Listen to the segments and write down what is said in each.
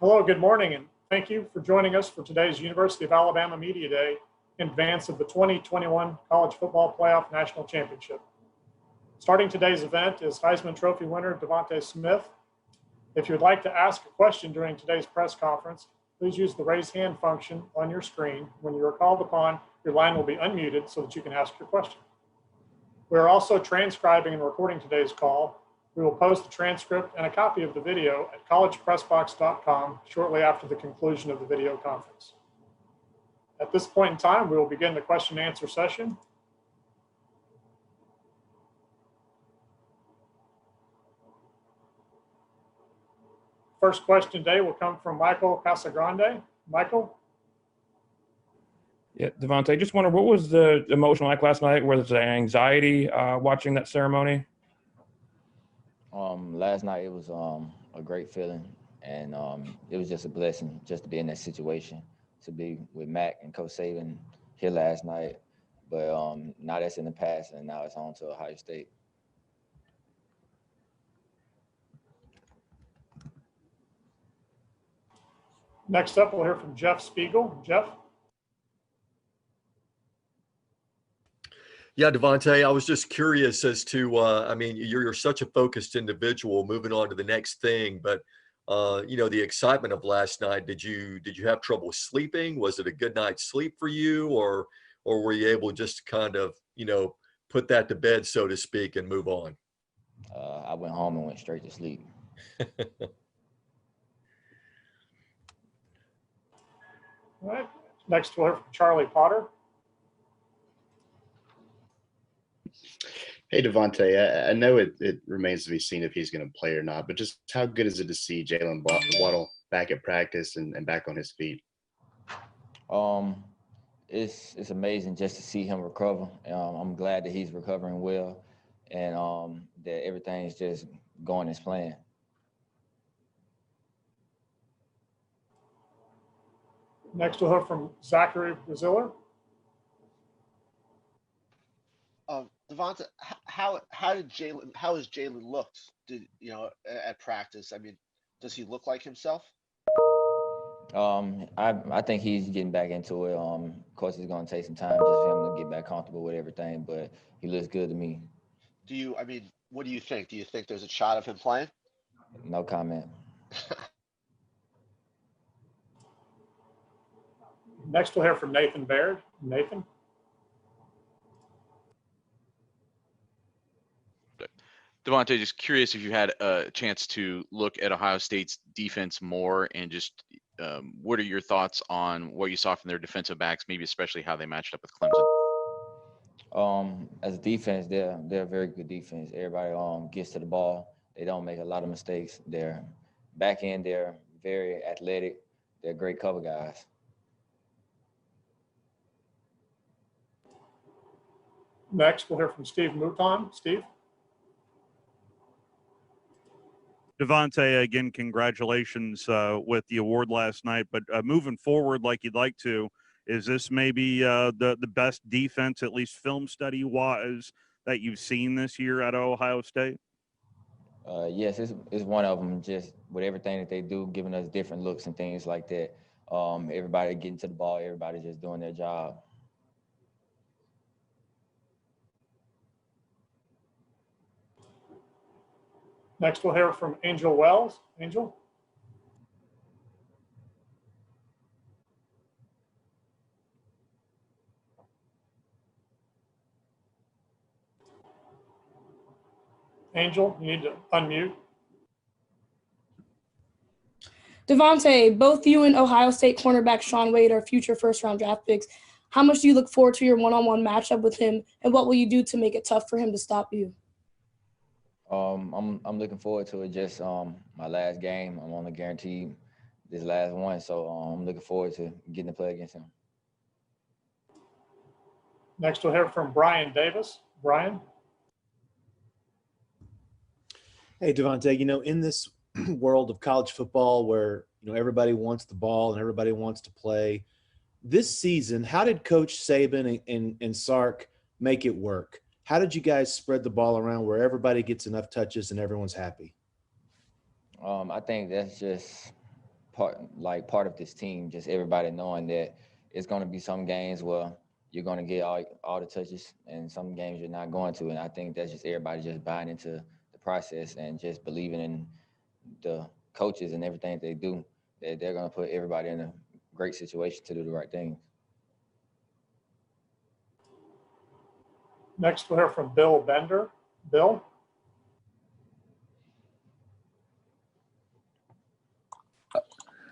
Hello, good morning, and thank you for joining us for today's University of Alabama Media Day in advance of the 2021 College Football Playoff National Championship. Starting today's event is Heisman Trophy winner Devonte Smith. If you would like to ask a question during today's press conference, please use the raise hand function on your screen. When you are called upon, your line will be unmuted so that you can ask your question. We are also transcribing and recording today's call. We will post the transcript and a copy of the video at collegepressbox.com shortly after the conclusion of the video conference. At this point in time, we will begin the question and answer session. First question today will come from Michael Casagrande. Michael? Yeah, Devonte, I just wonder, what was the emotional like last night? Was there anxiety watching that ceremony? Last night it was a great feeling, and it was just a blessing just to be in that situation, to be with Mac and Coach Saban here last night. But now that's in the past, and now it's on to Ohio State. Next up, we'll hear from Jeff Spiegel. Jeff? Yeah, Devonte, I was just curious as to, I mean, you're such a focused individual moving on to the next thing, but, you know, the excitement of last night, did you have trouble sleeping? Was it a good night's sleep for you, or were you able just to kind of, you know, put that to bed, so to speak, and move on? I went home and went straight to sleep. All right. Next, we'll hear from Charlie Potter. Hey, Devonte, I know it remains to be seen if he's going to play or not, but just how good is it to see Jalen Waddle back at practice and back on his feet? It's amazing just to see him recover. I'm glad that he's recovering well, and that everything's just going as planned. Next, we'll hear from Zachary Braziller. Devonte, how has Jalen looked? At practice? I mean, does he look like himself? I think he's getting back into it. Of course, it's going to take some time just for him to get back comfortable with everything, but he looks good to me. What do you think? Do you think there's a shot of him playing? No comment. Next, we'll hear from Nathan Baird. Nathan? Devonte, just curious if you had a chance to look at Ohio State's defense more, and just what are your thoughts on what you saw from their defensive backs, maybe especially how they matched up with Clemson? As a defense, they're a very good defense. Everybody gets to the ball. They don't make a lot of mistakes. They're back end. They're very athletic. They're great cover guys. Next, we'll hear from Steve Mouton. Steve? Devonte, again, congratulations with the award last night. But moving forward like you'd like to, is this maybe the best defense, at least film study-wise, that you've seen this year at Ohio State? Yes, it's one of them, just with everything that they do, giving us different looks and things like that. Everybody getting to the ball, everybody just doing their job. Next, we'll hear from Angel Wells. Angel? Angel, you need to unmute. Devonte, both you and Ohio State cornerback Shaun Wade are future first-round draft picks. How much do you look forward to your one-on-one matchup with him, and what will you do to make it tough for him to stop you? I'm looking forward to it. Just my last game, I'm only guaranteed this last one, so I'm looking forward to getting to play against him. Next, we'll hear from Brian Davis. Brian? Hey, Devonte, you know, in this world of college football where, you know, everybody wants the ball and everybody wants to play, this season, how did Coach Saban and Sark make it work? How did you guys spread the ball around where everybody gets enough touches and everyone's happy? I think that's just part of this team. Just everybody knowing that it's going to be some games where you're going to get all the touches, and some games you're not going to. And I think that's just everybody just buying into the process and just believing in the coaches and everything they do, that they're going to put everybody in a great situation to do the right thing. Next, we'll hear from Bill Bender. Bill?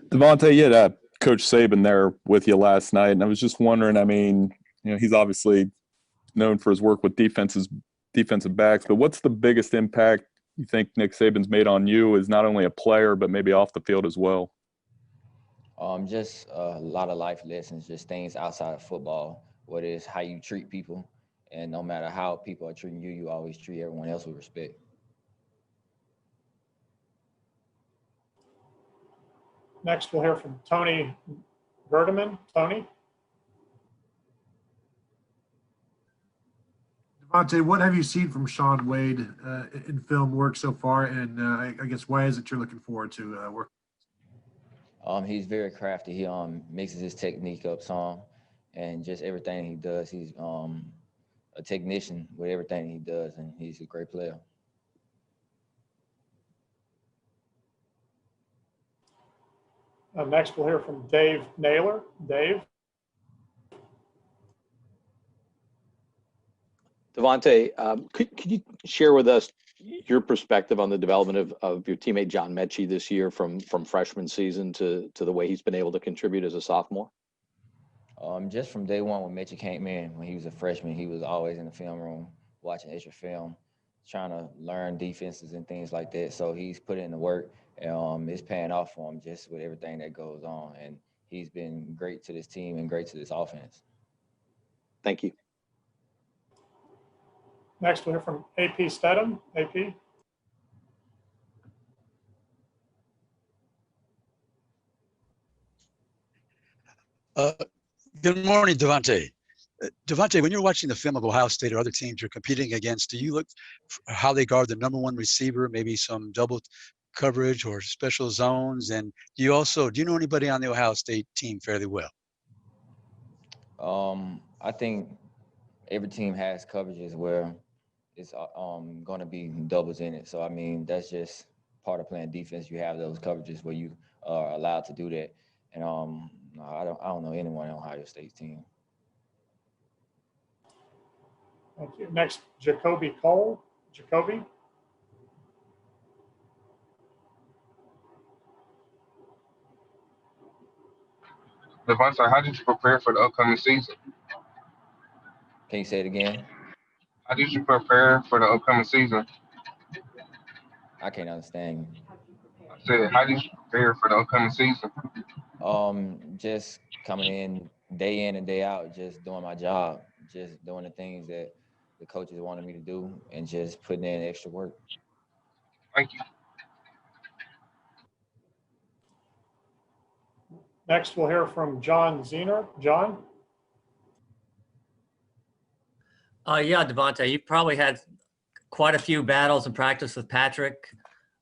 Devonte, you had Coach Saban there with you last night, and I was just wondering, I mean, he's obviously known for his work with defensive backs, but what's the biggest impact you think Nick Saban's made on you as not only a player, but maybe off the field as well? Just a lot of life lessons, just things outside of football, what is how you treat people. And no matter how people are treating you, you always treat everyone else with respect. Next, we'll hear from Tony Gurdaman. Tony? Devonte, what have you seen from Shaun Wade in film work so far? And I guess why is it you're looking forward to work? He's very crafty. He mixes his technique up some, and just everything he does. He's a technician with everything he does, and he's a great player. Next, we'll hear from Dave Naylor. Dave? Devonte, could you share with us your perspective on the development of your teammate John Mechie this year from freshman season to the way he's been able to contribute as a sophomore? Just from day one when Mechie came in, when he was a freshman, he was always in the film room watching extra film, trying to learn defenses and things like that. So he's put in the work, and it's paying off for him just with everything that goes on. And he's been great to this team and great to this offense. Thank you. Next, we'll hear from AP Stedham. AP? Good morning, Devonte. Devonte, when you're watching the film of Ohio State or other teams you're competing against, do you look how they guard the number one receiver, maybe some double coverage or special zones? And do you know anybody on the Ohio State team fairly well? I think every team has coverages where it's going to be doubles in it. So, I mean, that's just part of playing defense. You have those coverages where you are allowed to do that. And no, I don't know anyone on Ohio State's team. Thank you. Next, Jacoby Cole. Jacoby? Devonte, how did you prepare for the upcoming season? Can you say it again? How did you prepare for the upcoming season? I can't understand you. I said, how did you prepare for the upcoming season? Just coming in and day out, just doing my job, just doing the things that the coaches wanted me to do, and just putting in extra work. Thank you. Next, we'll hear from John Zener. John? Yeah, Devonte, you've probably had quite a few battles in practice with Patrick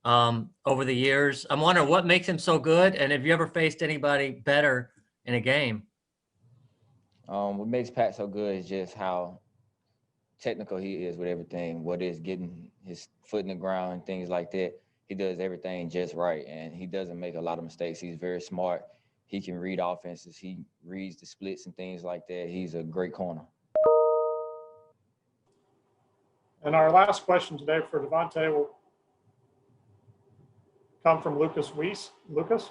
over the years. I'm wondering what makes him so good, and have you ever faced anybody better in a game? What makes Pat so good is just how technical he is with everything, what is getting his foot in the ground and things like that. He does everything just right, and he doesn't make a lot of mistakes. He's very smart. He can read offenses. He reads the splits and things like that. He's a great corner. And our last question today for Devonte will come from Lucas Wiese. Lucas?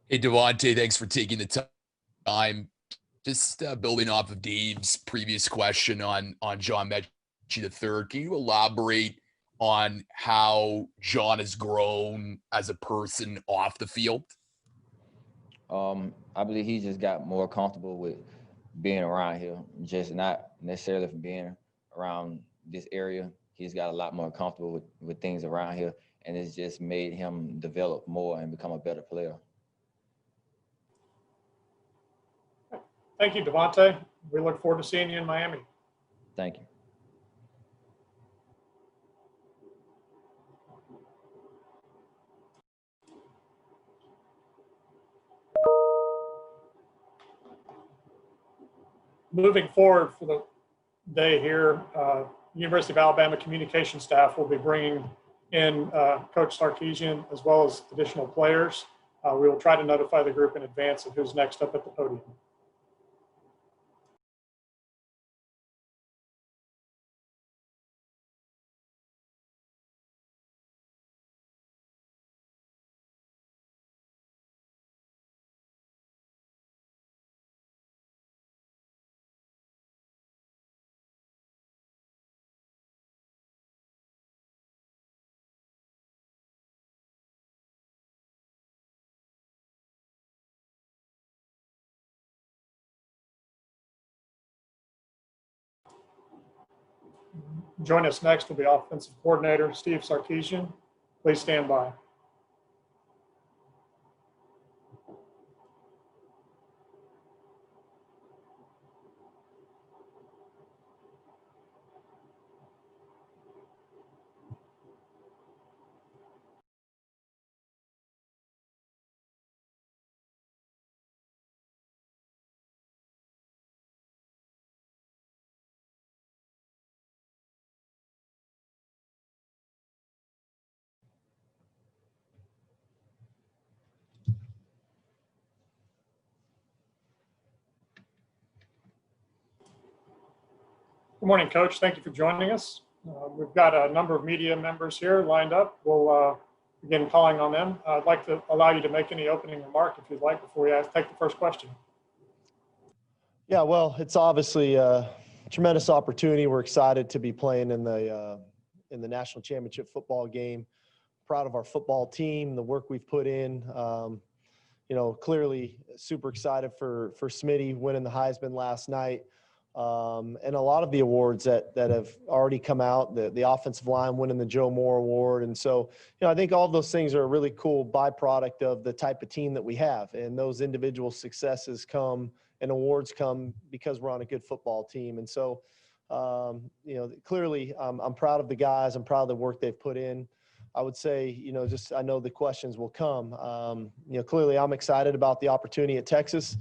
Hey, Devonte, thanks for taking the time. Just building off of Dave's previous question on John Mechie III, can you elaborate on how John has grown as a person off the field? I believe he just got more comfortable with being around here, just not necessarily from being around this area. He's got a lot more comfortable with things around here, and it's just made him develop more and become a better player. Thank you, Devonte. We look forward to seeing you in Miami. Thank you. moving forward for the day here, University of Alabama communication staff will be bringing in Coach Sarkeesian as well as additional players. We will try to notify the group in advance of who's next up at the podium. Join us next will be offensive coordinator Steve Sarkeesian. Please stand by. Good morning, Coach. Thank you for joining us. We've got a number of media members here lined up. We'll begin calling on them. I'd like to allow you to make any opening remark if you'd like before we take the first question. Yeah, well, it's obviously a tremendous opportunity. We're excited to be playing in the national championship football game. Proud of our football team, the work we've put in. Clearly super excited for Smitty winning the Heisman last night. And a lot of the awards that have already come out, the offensive line winning the Joe Moore Award. And so, I think all those things are a really cool byproduct of the type of team that we have. And those individual successes come and awards come because we're on a good football team. And so, clearly I'm proud of the guys. I'm proud of the work they've put in. I would say, I know the questions will come. Clearly I'm excited about the opportunity at Texas.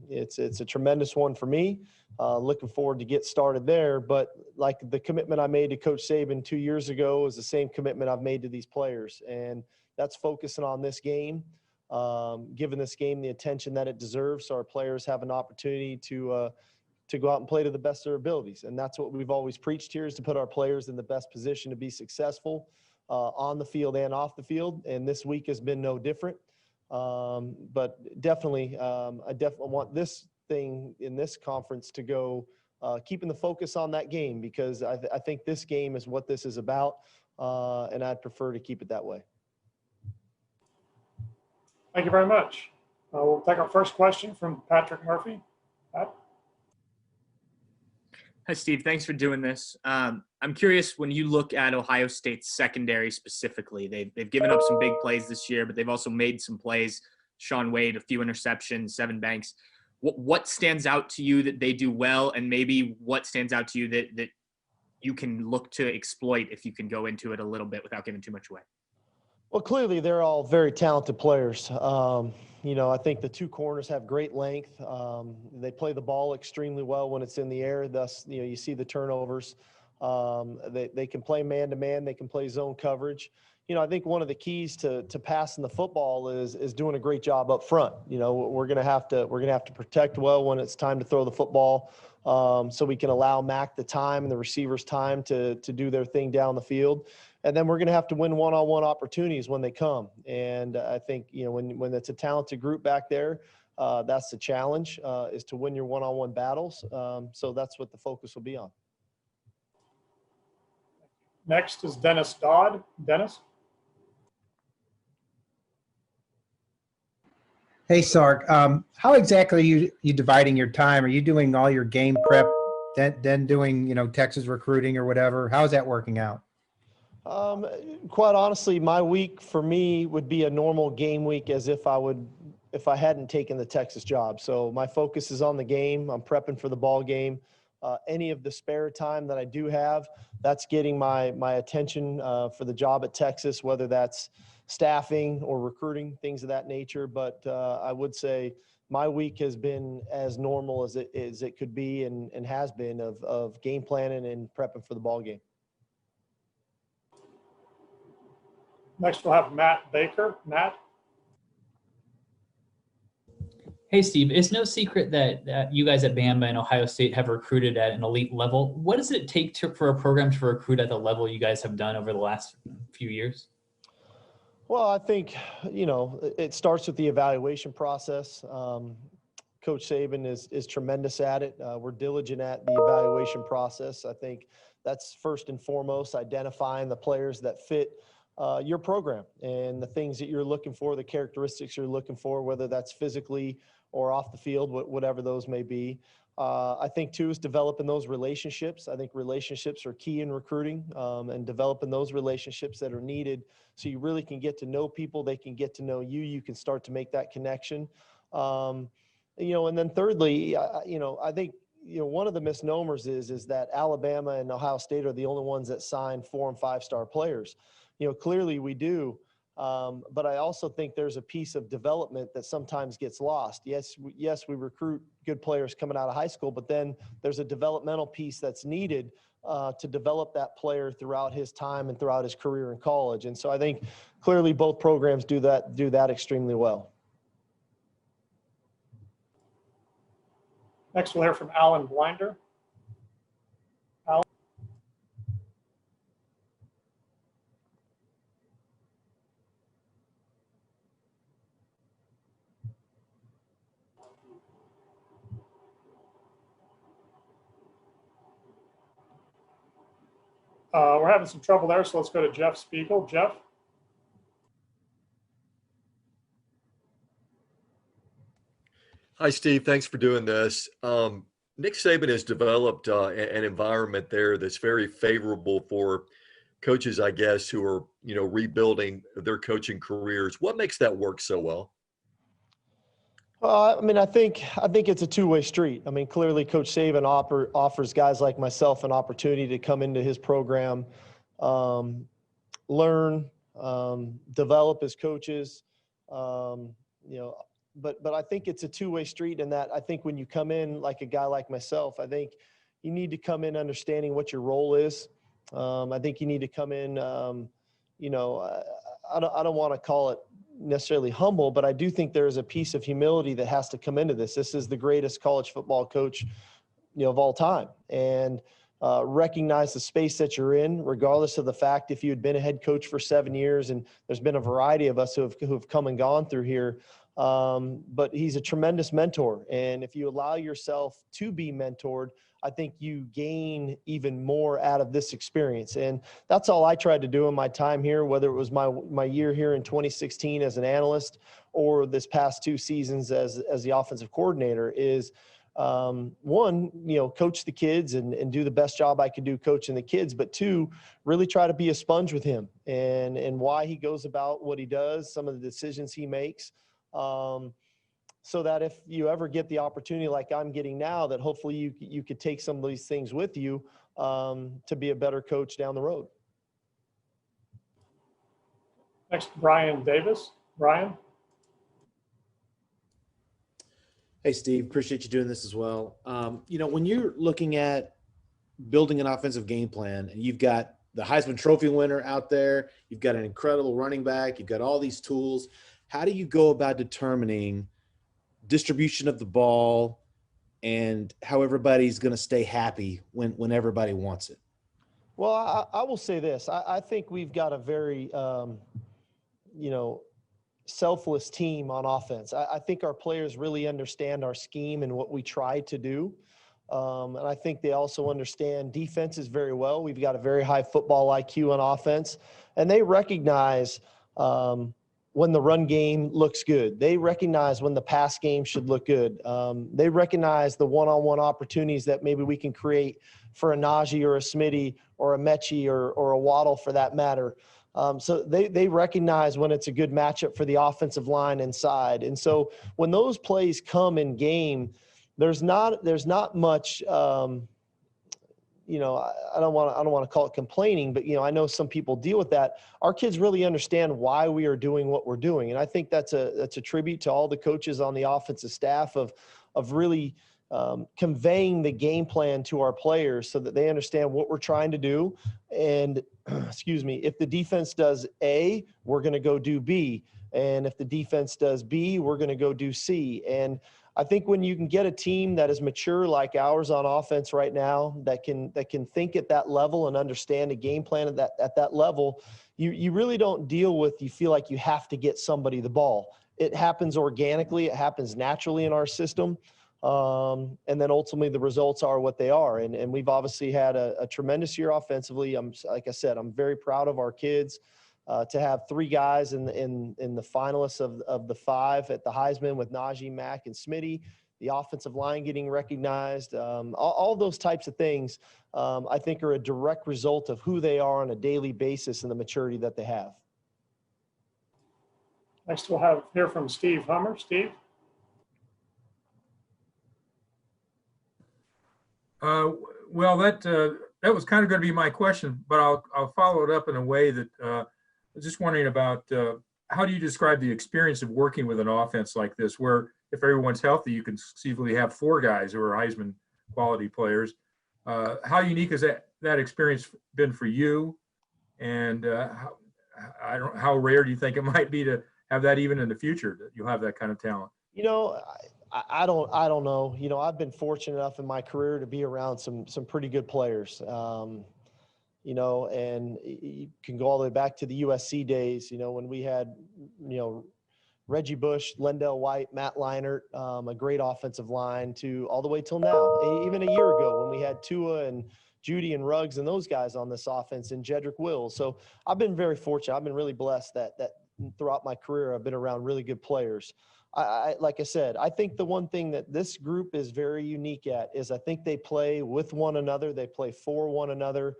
It's a tremendous one for me. Looking forward to get started there. But like the commitment I made to Coach Saban 2 years ago is the same commitment I've made to these players. And that's focusing on this game, giving this game the attention that it deserves so our players have an opportunity to go out and play to the best of their abilities. And that's what we've always preached here, is to put our players in the best position to be successful on the field and off the field. And this week has been no different. But definitely, I definitely want this thing in this conference to go, keeping the focus on that game, because I think this game is what this is about. And I'd prefer to keep it that way. Thank you very much. We'll take our first question from Patrick Murphy. Pat? Hi, Steve. Thanks for doing this. I'm curious, when you look at Ohio State's secondary specifically, they've given up some big plays this year, but they've also made some plays. Shaun Wade, a few interceptions, Sevyn Banks. What stands out to you that they do well, and maybe what stands out to you that you can look to exploit, if you can go into it a little bit without giving too much away? Well, clearly they're all very talented players. I think the two corners have great length. They play the ball extremely well when it's in the air. Thus, you see the turnovers. They can play man-to-man. They can play zone coverage. I think one of the keys to passing the football is doing a great job up front. We're gonna have to protect well when it's time to throw the football, so we can allow Mac the time and the receivers time to do their thing down the field. And then we're going to have to win one-on-one opportunities when they come. And I think, when it's a talented group back there, that's the challenge, is to win your one-on-one battles. So that's what the focus will be on. Next is Dennis Dodd. Dennis? Hey, Sark. How exactly are you dividing your time? Are you doing all your game prep, then doing, Texas recruiting or whatever? How is that working out? Quite honestly, my week for me would be a normal game week, as if I hadn't taken the Texas job. So my focus is on the game. I'm prepping for the ball game. Any of the spare time that I do have, that's getting my attention for the job at Texas, whether that's staffing or recruiting, things of that nature. But I would say my week has been as normal as it could be and has been of game planning and prepping for the ball game. Next, we'll have Matt Baker. Matt? Hey, Steve, it's no secret that you guys at Bama and Ohio State have recruited at an elite level. What does it take for a program to recruit at the level you guys have done over the last few years? Well, I think, it starts with the evaluation process. Coach Saban is tremendous at it. We're diligent at the evaluation process. I think that's first and foremost, identifying the players that fit your program and the things that you're looking for, the characteristics you're looking for, whether that's physically or off the field, whatever those may be. I think too is developing those relationships. I think relationships are key in recruiting, and developing those relationships that are needed so you really can get to know people. They can get to know you. You can start to make that connection. And then thirdly, I think, one of the misnomers is that Alabama and Ohio State are the only ones that sign 4- and 5-star players. Clearly we do. But I also think there's a piece of development that sometimes gets lost. Yes, we recruit good players coming out of high school, but then there's a developmental piece that's needed to develop that player throughout his time and throughout his career in college. And so I think clearly both programs do that extremely well. Next, we'll hear from Alan Blinder. Alan? We're having some trouble there, so let's go to Jeff Spiegel. Jeff? Hi, Steve. Thanks for doing this. Nick Saban has developed an environment there that's very favorable for coaches, I guess, who are, rebuilding their coaching careers. What makes that work so well? I think it's a two-way street. Clearly Coach Saban offers guys like myself an opportunity to come into his program, learn, develop as coaches, But I think it's a two-way street in that I think when you come in like a guy like myself, I think you need to come in understanding what your role is. I think you need to come in, I don't want to call it necessarily humble, but I do think there's a piece of humility that has to come into this. This is the greatest college football coach, of all time. And recognize the space that you're in, regardless of the fact if you had been a head coach for 7 years, and there's been a variety of us who have come and gone through here. But he's a tremendous mentor. And if you allow yourself to be mentored, I think you gain even more out of this experience. And that's all I tried to do in my time here, whether it was my year here in 2016 as an analyst or this past 2 seasons as the offensive coordinator is, one, coach the kids and do the best job I could do coaching the kids, but 2, really try to be a sponge with him and why he goes about what he does, some of the decisions he makes. So that if you ever get the opportunity like I'm getting now, that hopefully you could take some of these things with you to be a better coach down the road. Next, Brian Davis. Brian? Hey, Steve, appreciate you doing this as well. When you're looking at building an offensive game plan and you've got the Heisman Trophy winner out there, you've got an incredible running back, you've got all these tools, how do you go about determining distribution of the ball and how everybody's going to stay happy when everybody wants it? Well, I will say this. I think we've got a very, selfless team on offense. I think our players really understand our scheme and what we try to do. And I think they also understand defenses very well. We've got a very high football IQ on offense, and they recognize when the run game looks good. They recognize when the pass game should look good. They recognize the one-on-one opportunities that maybe we can create for a Najee or a Smitty or a Mechie or a Waddle for that matter. So they recognize when it's a good matchup for the offensive line inside. And so when those plays come in game, there's not much I don't want to call it complaining, but, I know some people deal with that. Our kids really understand why we are doing what we're doing. And I think that's a tribute to all the coaches on the offensive staff of really conveying the game plan to our players so that they understand what we're trying to do. And excuse me, if the defense does A, we're going to go do B. And if the defense does B, we're going to go do C. And I think when you can get a team that is mature like ours on offense right now, that can think at that level and understand a game plan at that level, you really don't deal with, you feel like you have to get somebody the ball. It happens organically. It happens naturally in our system. And then ultimately the results are what they are. And we've obviously had a tremendous year offensively. Like I said, I'm very proud of our kids. To have 3 guys in the finalists of the 5 at the Heisman with Najee, Mack, and Smitty, the offensive line getting recognized, all those types of things, I think are a direct result of who they are on a daily basis and the maturity that they have. Next, we'll hear from Steve Hummer. Steve? Well, that was kind of going to be my question, but I'll follow it up in a way that I was just wondering about how do you describe the experience of working with an offense like this, where if everyone's healthy, you can conceivably have 4 guys who are Heisman quality players. How unique has that experience been for you? And how rare do you think it might be to have that even in the future, that you'll have that kind of talent? I don't know. I've been fortunate enough in my career to be around some pretty good players. And you can go all the way back to the USC days, when we had, Reggie Bush, Lendell White, Matt Leinart, a great offensive line, to all the way till now. Even a year ago when we had Tua and Judy and Ruggs and those guys on this offense, and Jedrick Wills. So I've been very fortunate. I've been really blessed that throughout my career I've been around really good players. Like I said, I think the one thing that this group is very unique at is I think they play with one another. They play for one another.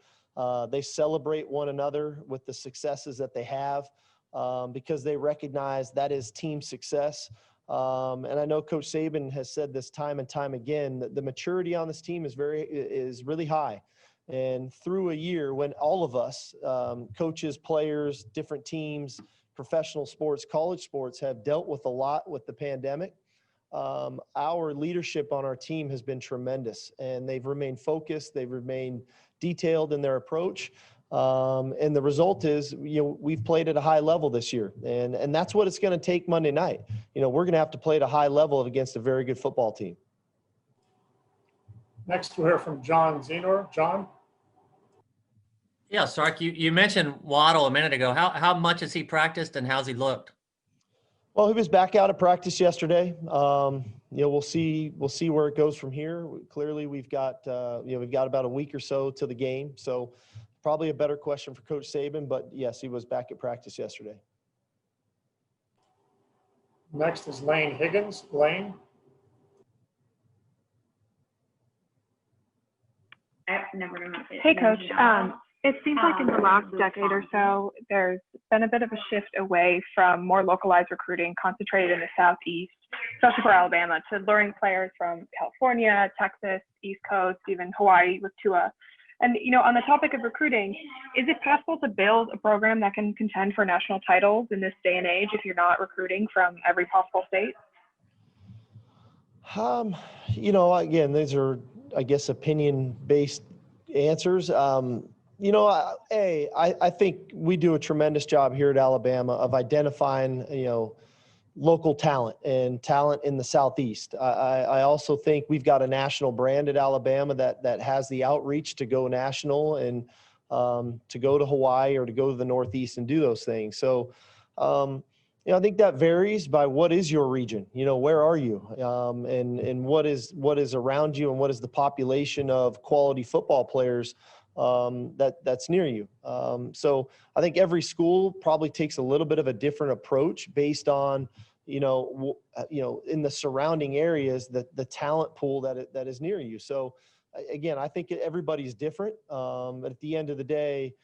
They celebrate one another with the successes that they have, because they recognize that is team success. And I know Coach Saban has said this time and time again, that the maturity on this team is really high. And through a year when all of us, coaches, players, different teams, professional sports, college sports, have dealt with a lot with the pandemic, our leadership on our team has been tremendous, and they've remained focused. They've remained detailed in their approach. And the result is, we've played at a high level this year, and that's what it's going to take Monday night. We're going to have to play at a high level against a very good football team. Next, we'll hear from John Zenor. John? Yeah, Sark, you mentioned Waddle a minute ago. How much has he practiced and how's he looked? Well, he was back out at practice yesterday. We'll see where it goes from here. Clearly, we've got about a week or so to the game. So probably a better question for Coach Saban, but yes, he was back at practice yesterday. Next is Lane Higgins. Lane? Hey, Coach. It seems like in the last decade or so, there's been a bit of a shift away from more localized recruiting concentrated in the Southeast, especially for Alabama, to luring players from California, Texas, East Coast, even Hawaii with Tua. And, on the topic of recruiting, is it possible to build a program that can contend for national titles in this day and age if you're not recruiting from every possible state? Again, these are, I guess, opinion-based answers. I think we do a tremendous job here at Alabama of identifying, local talent and talent in the Southeast. I also think we've got a national brand at Alabama that has the outreach to go national and to go to Hawaii or to go to the Northeast and do those things. So, I think that varies by what is your region, where are you, and what is around you, and what is the population of quality football players that's near you. So I think every school probably takes a little bit of a different approach based on, in the surrounding areas, the talent pool that is near you. So again, I think everybody's different. But at the end of the day,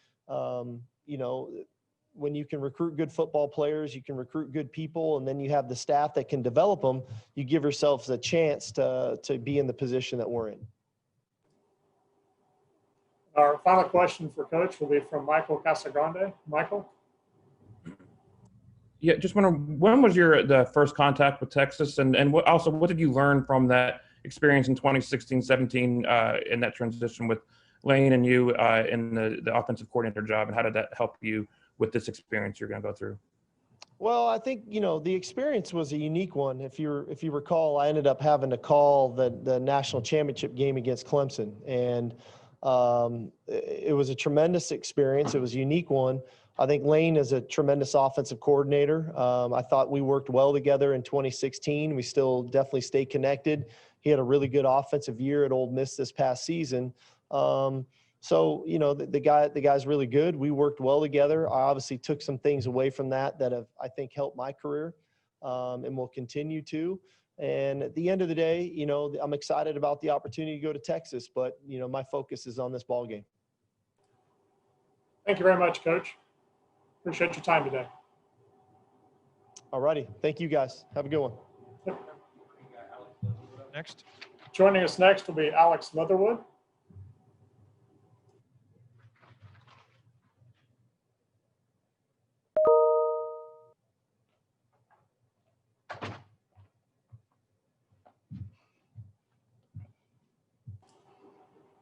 when you can recruit good football players, you can recruit good people, and then you have the staff that can develop them, you give yourselves a chance to be in the position that we're in. Our final question for Coach will be from Michael Casagrande. Michael? Yeah, just wonder, when was the first contact with Texas, and what did you learn from that experience in 2016-17 in that transition with Lane and you in the offensive coordinator job, and how did that help you with this experience you're going to go through? Well, I think, the experience was a unique one. If you recall, I ended up having to call the national championship game against Clemson, and it was a tremendous experience. It was a unique one. I think Lane is a tremendous offensive coordinator. I thought we worked well together in 2016. We still definitely stay connected. He had a really good offensive year at Ole Miss this past season. So, the guy's really good. We worked well together. I obviously took some things away from that have, I think, helped my career, and will continue to. And at the end of the day, I'm excited about the opportunity to go to Texas, but, my focus is on this ball game. Thank you very much, Coach. Appreciate your time today. All righty. Thank you, guys. Have a good one. Next. Joining us next will be Alex Leatherwood.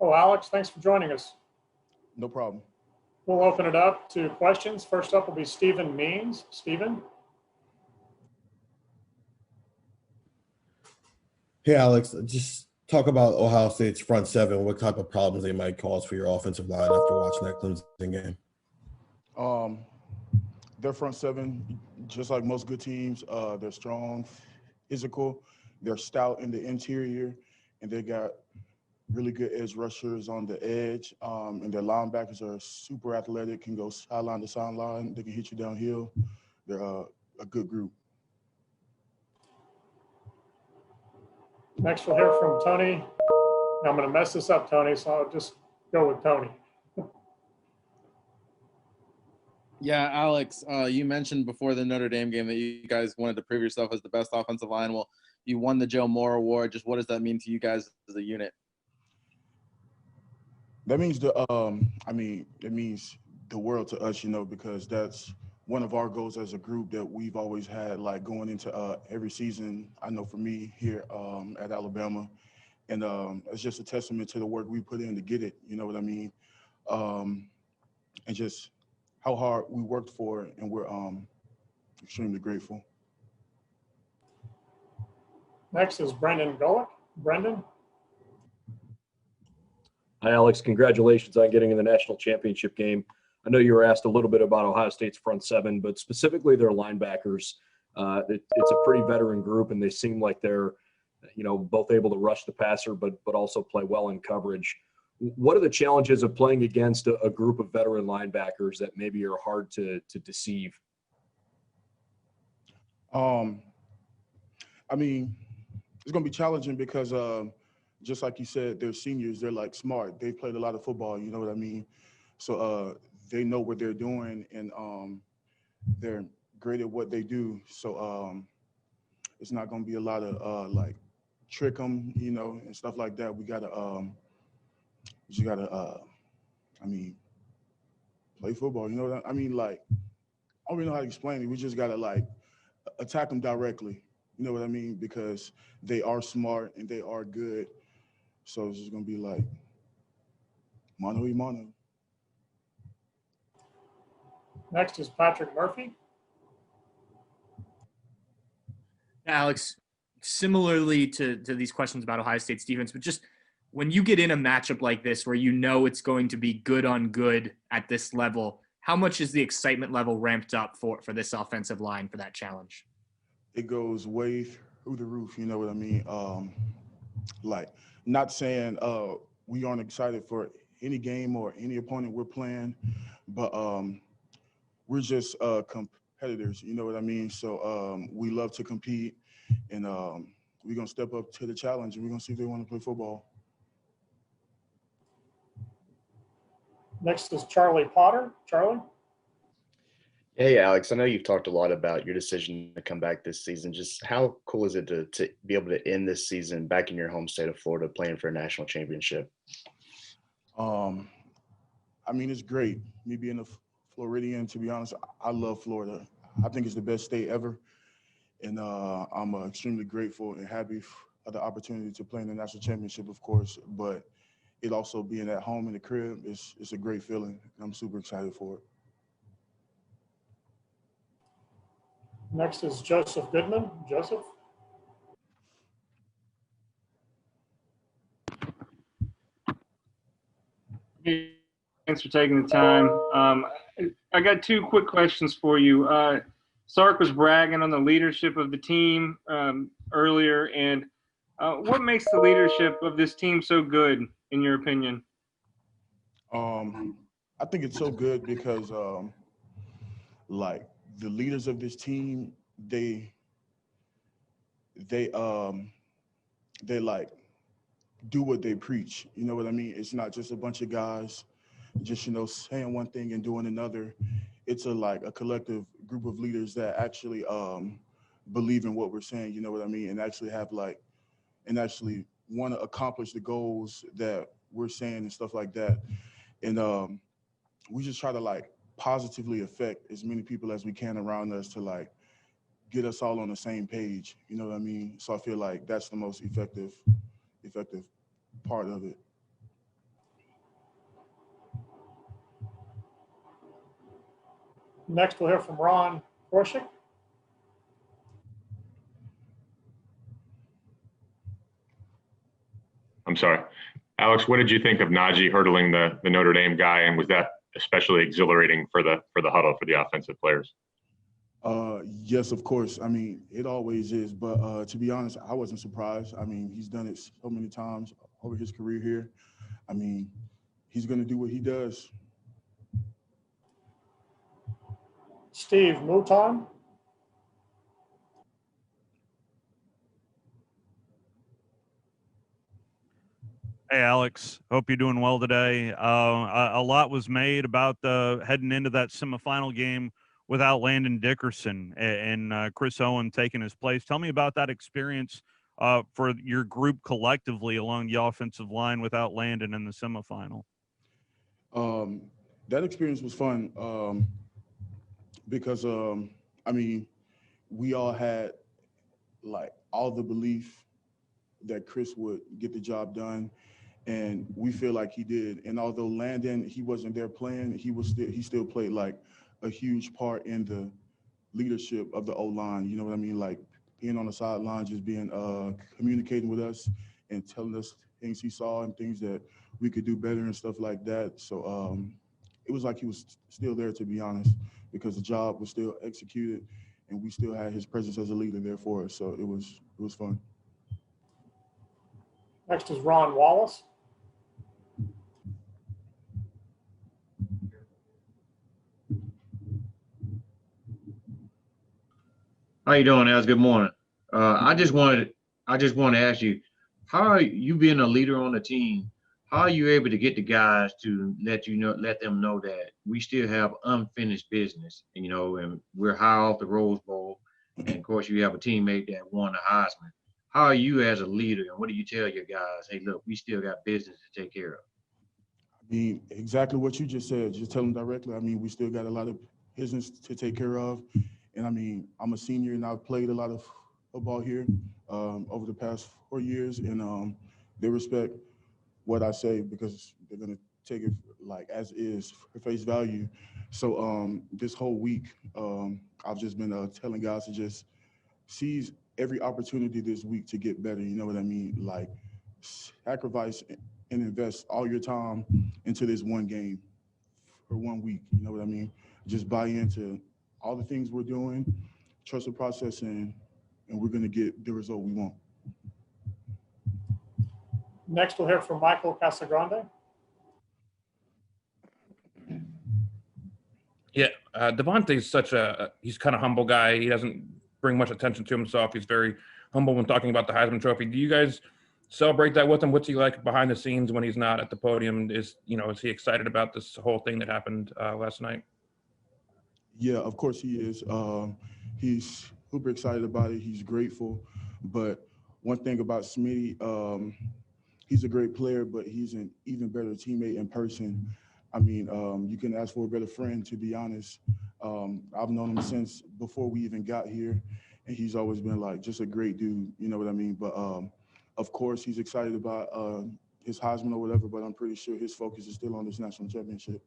Oh, Alex, thanks for joining us. No problem. We'll open it up to questions. First up will be Stephen Means. Stephen? Hey, Alex, just talk about Ohio State's front seven, what type of problems they might cause for your offensive line after watching that Clemson game. Their front seven, just like most good teams, they're strong, physical, they're stout in the interior, and they got really good edge rushers on the edge, and their linebackers are super athletic, can go sideline to sideline. They can hit you downhill. They're a good group. Next, we'll hear from Tony. I'm going to mess this up, Tony, so I'll just go with Tony. Yeah, Alex, you mentioned before the Notre Dame game that you guys wanted to prove yourself as the best offensive line. Well, you won the Joe Moore Award. Just what does that mean to you guys as a unit? That means it means the world to us, because that's one of our goals as a group that we've always had, like going into every season. I know for me here at Alabama, and it's just a testament to the work we put in to get it. You know what I mean? And just how hard we worked for it, and we're extremely grateful. Next is Brendan Gullick. Brendan? Hi, Alex. Congratulations on getting in the national championship game. I know you were asked a little bit about Ohio State's front seven, but specifically their linebackers. It's a pretty veteran group, and they seem like they're, both able to rush the passer, but also play well in coverage. What are the challenges of playing against a group of veteran linebackers that maybe are hard to deceive? It's going to be challenging because just like you said, they're seniors. They're like smart. They've played a lot of football. You know what I mean? So they know what they're doing, and they're great at what they do. So it's not going to be a lot of like trick them, and stuff like that. We gotta, play football. You know what I mean? Like, I don't really know how to explain it. We just gotta like attack them directly. You know what I mean? Because they are smart and they are good. So it's just gonna be like mano y mano. Next is Patrick Murphy. Alex, similarly to these questions about Ohio State's defense, but just when you get in a matchup like this where it's going to be good on good at this level, how much is the excitement level ramped up for this offensive line for that challenge? It goes way through the roof, you know what I mean? Like, not saying we aren't excited for any game or any opponent we're playing, but we're just competitors, you know what I mean? So we love to compete, and we're going to step up to the challenge, and we're going to see if they want to play football. Next is Charlie Potter. Charlie? Hey, Alex, I know you've talked a lot about your decision to come back this season. Just how cool is it to be able to end this season back in your home state of Florida playing for a national championship? I mean, it's great. Me being a Floridian, to be honest, I love Florida. I think it's the best state ever. And I'm extremely grateful and happy for the opportunity to play in the national championship, of course. But it also being at home in the crib, it's a great feeling. I'm super excited for it. Next is Joseph Goodman. Joseph? Hey, thanks for taking the time. I got two quick questions for you. Sark was bragging on the leadership of the team earlier, and what makes the leadership of this team so good, in your opinion? I think it's so good because, like, the leaders of this team, they like do what they preach. You know what I mean? It's not just a bunch of guys just, saying one thing and doing another. It's like a collective group of leaders that actually believe in what we're saying, you know what I mean? And actually actually want to accomplish the goals that we're saying and stuff like that. And we just try to like positively affect as many people as we can around us to like get us all on the same page, you know what I mean? So I feel like that's the most effective part of it. Next, we'll hear from Ron Korshik. I'm sorry. Alex, what did you think of Najee hurdling the Notre Dame guy, and was that especially exhilarating for the huddle for the offensive players? Yes, of course. I mean, it always is. But to be honest, I wasn't surprised. I mean, he's done it so many times over his career here. I mean, he's going to do what he does. Steve Mouton. Hey, Alex. Hope you're doing well today. A lot was made about heading into that semifinal game without Landon Dickerson and Chris Owen taking his place. Tell me about that experience for your group collectively along the offensive line without Landon in the semifinal. That experience was fun because, I mean, we all had like all the belief that Chris would get the job done. And we feel like he did. And although Landon, he wasn't there playing, he still played like a huge part in the leadership of the O-line. You know what I mean? Like being on the sideline, just being communicating with us and telling us things he saw and things that we could do better and stuff like that. So it was like he was still there, to be honest, because the job was still executed and we still had his presence as a leader there for us. So it was fun. Next is Ron Wallace. How you doing, Alex? Good morning. I just want to ask you, how are you being a leader on the team? How are you able to get the guys to let them know that we still have unfinished business, and we're high off the Rose Bowl, and of course you have a teammate that won the Heisman. How are you as a leader, and what do you tell your guys? Hey, look, we still got business to take care of. I mean, exactly what you just said. Just tell them directly. I mean, we still got a lot of business to take care of. And I mean, I'm a senior and I've played a lot of football here over the past 4 years, and they respect what I say because they're gonna take it like as is for face value. So this whole week, I've just been telling guys to just seize every opportunity this week to get better. You know what I mean? Like sacrifice and invest all your time into this one game for 1 week. You know what I mean? Just buy into all the things we're doing, trust the process, and we're going to get the result we want. Next, we'll hear from Michael Casagrande. Yeah, Devonte's he's kind of humble guy. He doesn't bring much attention to himself. He's very humble when talking about the Heisman Trophy. Do you guys celebrate that with him? What's he like behind the scenes when he's not at the podium? Is he excited about this whole thing that happened last night? Yeah, of course he is. He's super excited about it. He's grateful. But one thing about Smitty, he's a great player, but he's an even better teammate in person. I mean, you can ask for a better friend, to be honest. I've known him since before we even got here, and he's always been like just a great dude, you know what I mean? But of course, he's excited about his Heisman or whatever, but I'm pretty sure his focus is still on this national championship.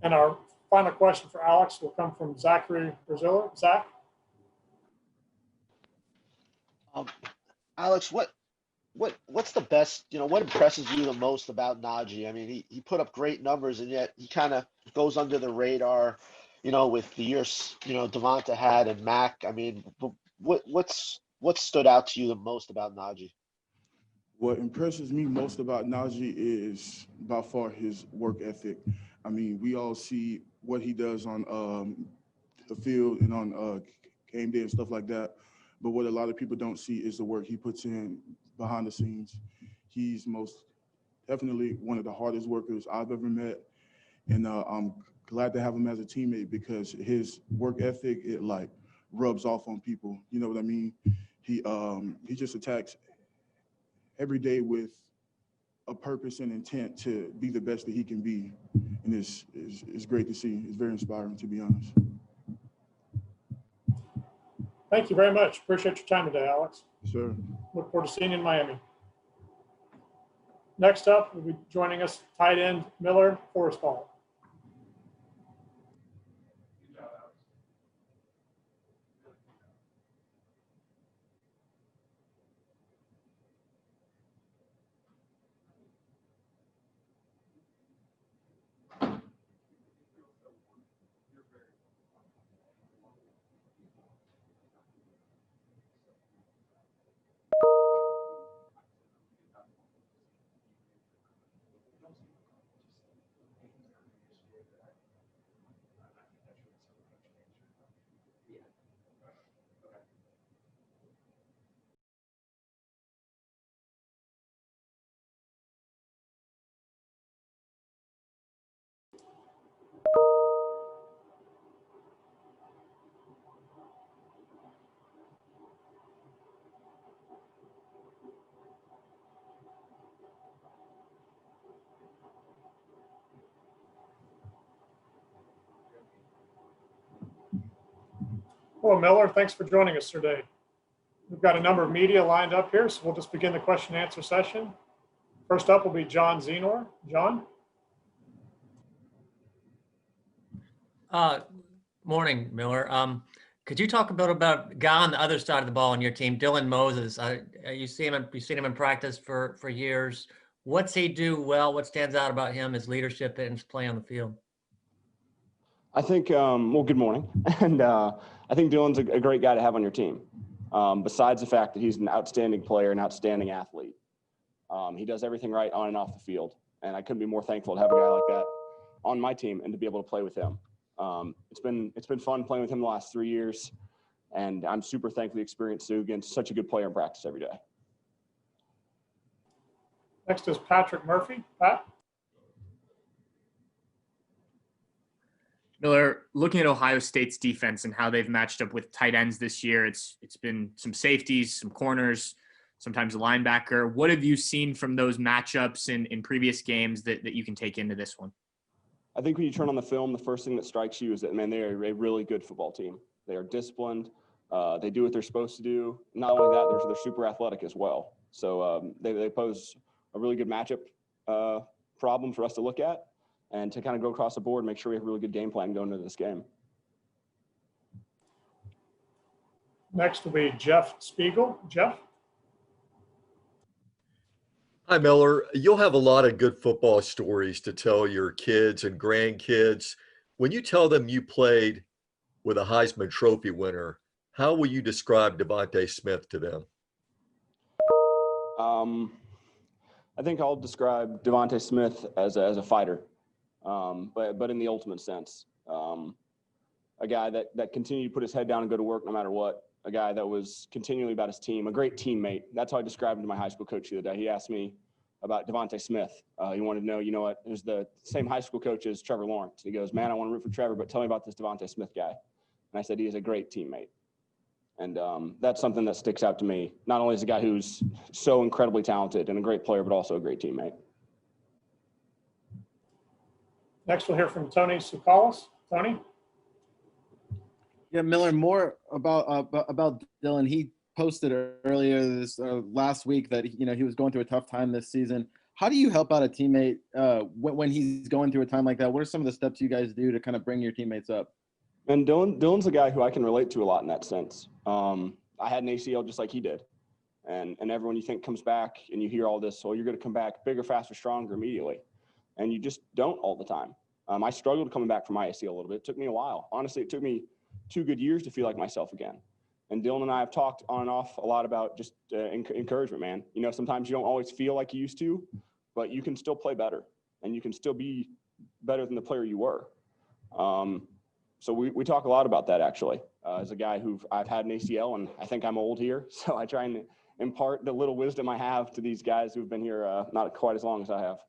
And our final question for Alex will come from Zachary Braziller. Zach? Alex, what's the best, what impresses you the most about Najee? I mean, he put up great numbers, and yet he kind of goes under the radar, with the years, Devonte had and Mac. I mean, what stood out to you the most about Najee? What impresses me most about Najee is by far his work ethic. I mean, we all see what he does on the field and on game day and stuff like that. But what a lot of people don't see is the work he puts in behind the scenes. He's most definitely one of the hardest workers I've ever met. And I'm glad to have him as a teammate because his work ethic, it like rubs off on people. You know what I mean? He just attacks every day with a purpose and intent to be the best that he can be. And it's great to see. It's very inspiring, to be honest. Thank you very much. Appreciate your time today, Alex. Sure. Look forward to seeing you in Miami. Next up will be joining us tight end Miller Forrestall. Hello, Miller. Thanks for joining us today. We've got a number of media lined up here, so we'll just begin the question and answer session. First up will be John Zenor. John? Morning, Miller. Could you talk a bit about a guy on the other side of the ball on your team, Dylan Moses? You've seen him in practice for years. What's he do well? What stands out about him, his leadership and his play on the field? I think, well, good morning. And I think Dylan's a great guy to have on your team. Besides the fact that he's an outstanding player, an outstanding athlete. He does everything right on and off the field. And I couldn't be more thankful to have a guy like that on my team and to be able to play with him. It's been fun playing with him the last 3 years. And I'm super thankful to experience Sue against such a good player in practice every day. Next is Patrick Murphy. Pat? Miller, looking at Ohio State's defense and how they've matched up with tight ends this year, it's been some safeties, some corners, sometimes a linebacker. What have you seen from those matchups in previous games that you can take into this one? I think when you turn on the film, the first thing that strikes you is that, man, they are a really good football team. They are disciplined. They do what they're supposed to do. Not only that, they're super athletic as well. So they pose a really good matchup problem for us to look at and to kind of go across the board and make sure we have a really good game plan going into this game. Next will be Jeff Spiegel. Jeff? Hi, Miller. You'll have a lot of good football stories to tell your kids and grandkids. When you tell them you played with a Heisman Trophy winner, how will you describe Devonte Smith to them? I think I'll describe Devonte Smith as a fighter, but in the ultimate sense. A guy that continued to put his head down and go to work no matter what. A guy that was continually about his team, a great teammate. That's how I described him to my high school coach the other day. He asked me about Devonte Smith. He wanted to know, you know what, it was the same high school coach as Trevor Lawrence. He goes, man, I want to root for Trevor, but tell me about this Devonte Smith guy. And I said, he is a great teammate. And that's something that sticks out to me, not only as a guy who's so incredibly talented and a great player, but also a great teammate. Next, we'll hear from Tony Sukalis. Tony? Yeah, Miller, more about Dylan. He posted earlier this last week that he was going through a tough time this season. How do you help out a teammate when he's going through a time like that? What are some of the steps you guys do to kind of bring your teammates up? And Dylan's a guy who I can relate to a lot in that sense. I had an ACL just like he did. And everyone you think comes back and you hear all this, oh, you're going to come back bigger, faster, stronger immediately. And you just don't all the time. I struggled coming back from my ACL a little bit. It took me a while. Honestly, it took me 2 good years to feel like myself again. And Dylan and I have talked on and off a lot about just encouragement, man. Sometimes you don't always feel like you used to, but you can still play better and you can still be better than the player you were. So we talk a lot about that, actually. As a guy I've had an ACL and I think I'm old here. So I try and impart the little wisdom I have to these guys who've been here not quite as long as I have.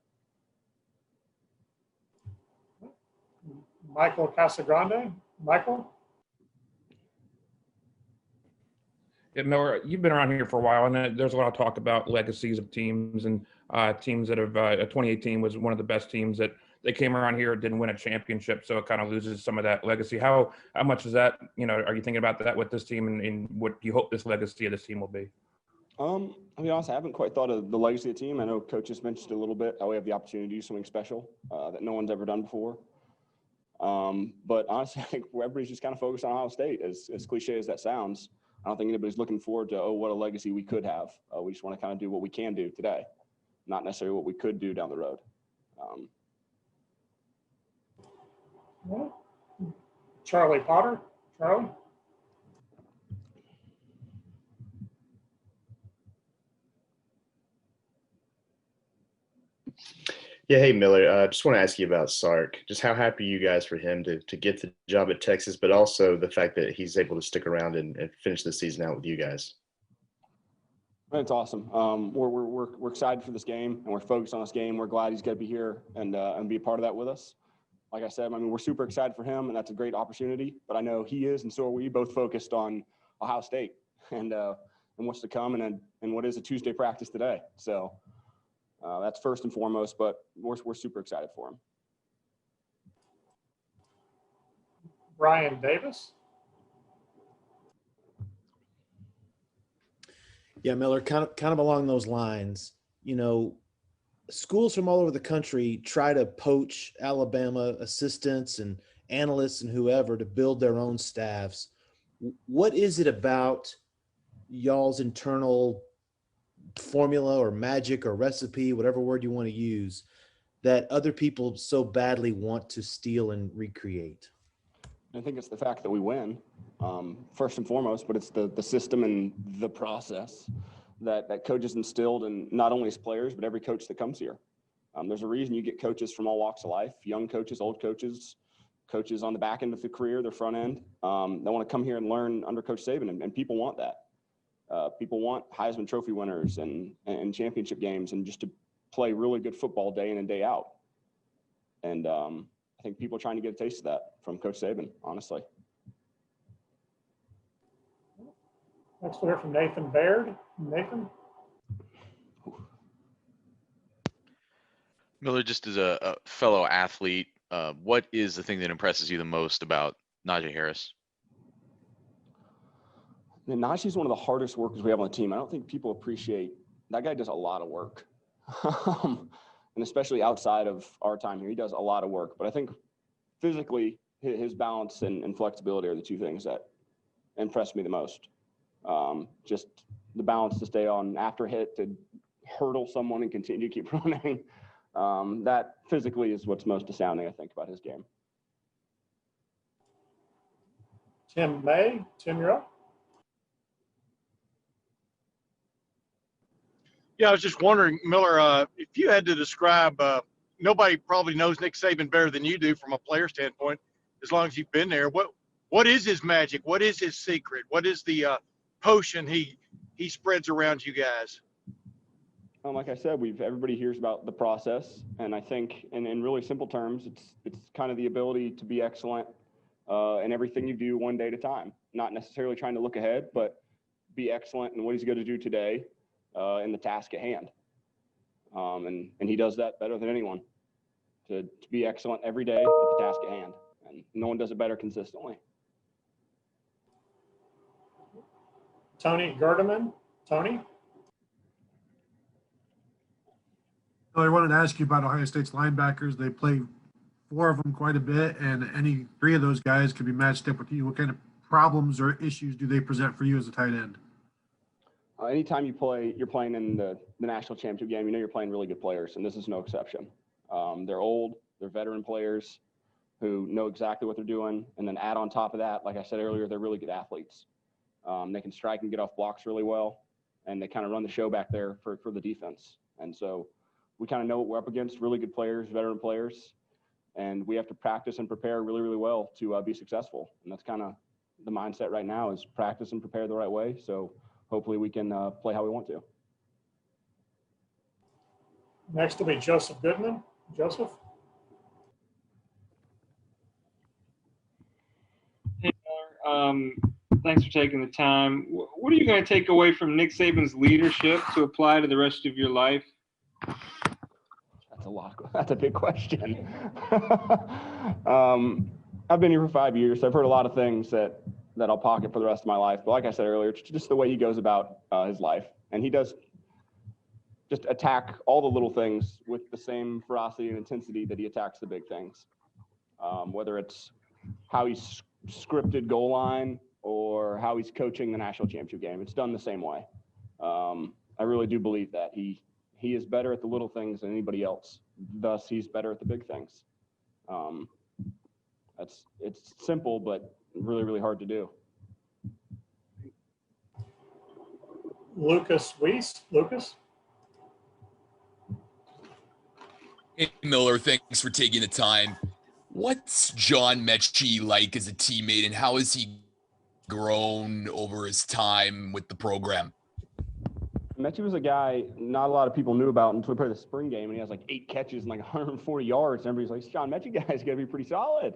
Michael Casagrande. Michael? Yeah, Miller, you've been around here for a while, and there's a lot of talk about legacies of teams and teams that have 2018 was one of the best teams that they came around here, didn't win a championship, so it kind of loses some of that legacy. How much is that, are you thinking about that with this team and what you hope this legacy of this team will be? I'll be honest, I haven't quite thought of the legacy of the team. I know coaches mentioned a little bit how we have the opportunity to do something special that no one's ever done before. But honestly, I think everybody's just kind of focused on Ohio State, as cliche as that sounds. I don't think anybody's looking forward to, what a legacy we could have. We just want to kind of do what we can do today, not necessarily what we could do down the road. Charlie Potter. Charlie? Yeah, hey Miller, I just want to ask you about Sark. Just how happy are you guys for him to get the job at Texas, but also the fact that he's able to stick around and finish the season out with you guys? It's awesome. We're excited for this game and we're focused on this game. We're glad he's going to be here and be a part of that with us. Like I said, we're super excited for him and that's a great opportunity. But I know he is, and so are we, both focused on Ohio State and what's to come and what is a Tuesday practice today. So. That's first and foremost, but we're super excited for him. Brian Davis. Yeah, Miller, kind of along those lines. Schools from all over the country try to poach Alabama assistants and analysts and whoever to build their own staffs. What is it about y'all's internal formula or magic or recipe, whatever word you want to use, that other people so badly want to steal and recreate? I think it's the fact that we win, first and foremost, but it's the system and the process that coaches instilled in not only his players, but every coach that comes here. There's a reason you get coaches from all walks of life, young coaches, old coaches, coaches on the back end of the career, their front end. They want to come here and learn under Coach Saban, and people want that. People want Heisman Trophy winners and championship games and just to play really good football day in and day out. And I think people are trying to get a taste of that from Coach Saban, honestly. Next we'll hear from Nathan Baird. Nathan? Miller, just as a fellow athlete, what is the thing that impresses you the most about Najee Harris? Najee's one of the hardest workers we have on the team. I don't think people appreciate that guy does a lot of work. And especially outside of our time here, he does a lot of work. But I think physically, his balance and flexibility are the two things that impress me the most. Just the balance to stay on after hit, to hurdle someone and continue to keep running. That physically is what's most astounding, I think, about his game. Tim May. Tim, you're up. Yeah, I was just wondering, Miller, if you had to describe, nobody probably knows Nick Saban better than you do from a player standpoint, as long as you've been there. What is his magic? What is his secret? What is the potion he spreads around you guys? Like I said, everybody hears about the process, and I think, in really simple terms, it's kind of the ability to be excellent in everything you do one day at a time. Not necessarily trying to look ahead, but be excellent in what he's going to do today. In the task at hand. And he does that better than anyone. to be excellent every day at the task at hand. And no one does it better consistently. Tony Gurdaman. Tony? I wanted to ask you about Ohio State's linebackers. They play 4 of them quite a bit, and any 3 of those guys could be matched up with you. What kind of problems or issues do they present for you as a tight end? Anytime you're playing in the national championship game, you know you're playing really good players, and this is no exception. They're old, they're veteran players who know exactly what they're doing, and then add on top of that, like I said earlier, they're really good athletes. They can strike and get off blocks really well, and they kind of run the show back there for the defense. And so we kind of know what we're up against, really good players, veteran players, and we have to practice and prepare really, really well to be successful. And that's kind of the mindset right now, is practice and prepare the right way. So hopefully we can play how we want to. Next will be Joseph Goodman. Joseph? Hey, Naylor. Thanks for taking the time. What are you going to take away from Nick Saban's leadership to apply to the rest of your life? That's a big question. I've been here for 5 years, so I've heard a lot of things that I'll pocket for the rest of my life. But like I said earlier, it's just the way he goes about his life. And he does just attack all the little things with the same ferocity and intensity that he attacks the big things. Whether it's how he's scripted goal line or how he's coaching the national championship game, it's done the same way. I really do believe that he is better at the little things than anybody else. Thus, he's better at the big things. It's simple, but really, really hard to do. Lucas Wiese. Lucas? Hey, Miller, thanks for taking the time. What's John Mechie like as a teammate, and how has he grown over his time with the program? Mechie was a guy not a lot of people knew about until we played the spring game, and he has like 8 catches and like 140 yards. And everybody's like, John Mechie guy's going to be pretty solid.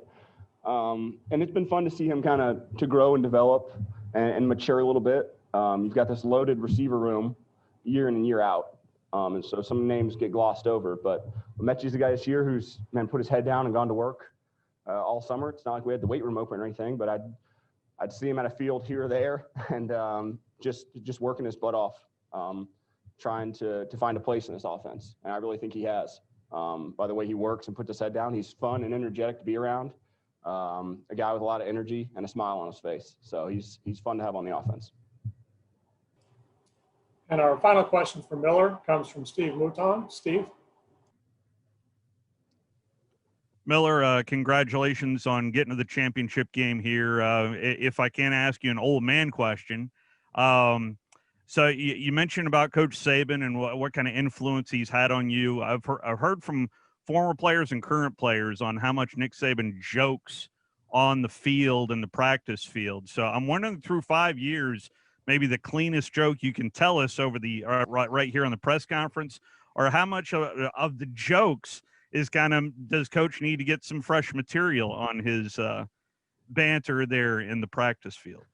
And it's been fun to see him kind of to grow and develop and mature a little bit. You've got this loaded receiver room year in and year out. And so some names get glossed over, but Mechie's the guy this year who's put his head down and gone to work all summer. It's not like we had the weight room open or anything, but I'd see him at a field here or there and just working his butt off, trying to find a place in this offense. And I really think he has. By the way he works and puts his head down, he's fun and energetic to be around. A guy with a lot of energy and a smile on his face. So he's fun to have on the offense. And our final question for Miller comes from Steve Mouton. Steve? Miller, congratulations on getting to the championship game here. If I can ask you an old man question. So you mentioned about Coach Saban and what kind of influence he's had on you. I've heard from former players and current players on how much Nick Saban jokes on the field and the practice field. So I'm wondering, through 5 years, maybe the cleanest joke you can tell us over the right here on the press conference, or how much of the jokes is does Coach need to get some fresh material on his banter there in the practice field?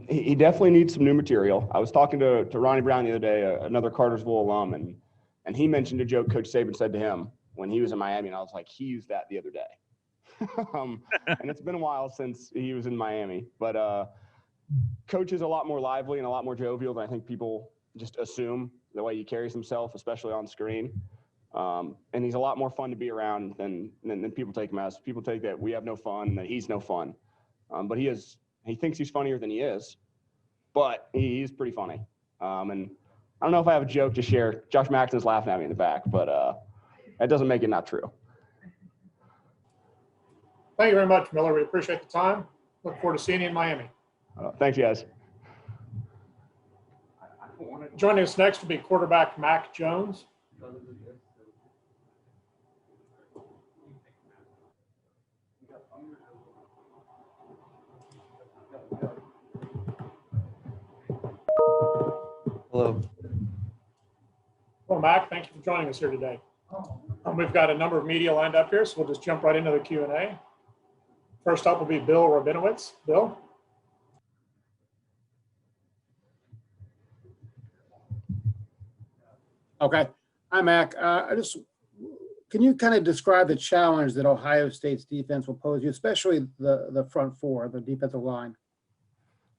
He definitely needs some new material. I was talking to Ronnie Brown the other day, another Cartersville alum, and he mentioned a joke Coach Saban said to him when he was in Miami, and I was like, he used that the other day. And it's been a while since he was in Miami, but Coach is a lot more lively and a lot more jovial than I think people just assume, the way he carries himself, especially on screen. And he's a lot more fun to be around than people take him as. People take that we have no fun, that he's no fun. But he thinks he's funnier than he is, but he's pretty funny. And I don't know if I have a joke to share. Josh Maxson's laughing at me in the back, but that doesn't make it not true. Thank you very much, Miller. We appreciate the time. Look forward to seeing you in Miami. Thanks, guys. Joining us next will be quarterback Mac Jones. Hello. Well, Mac, thank you for joining us here today. We've got a number of media lined up here, so we'll just jump right into the Q&A. First up will be Bill Rabinowitz. Bill? Okay. Hi, Mac. can you kind of describe the challenge that Ohio State's defense will pose you, especially the front four, the defensive line?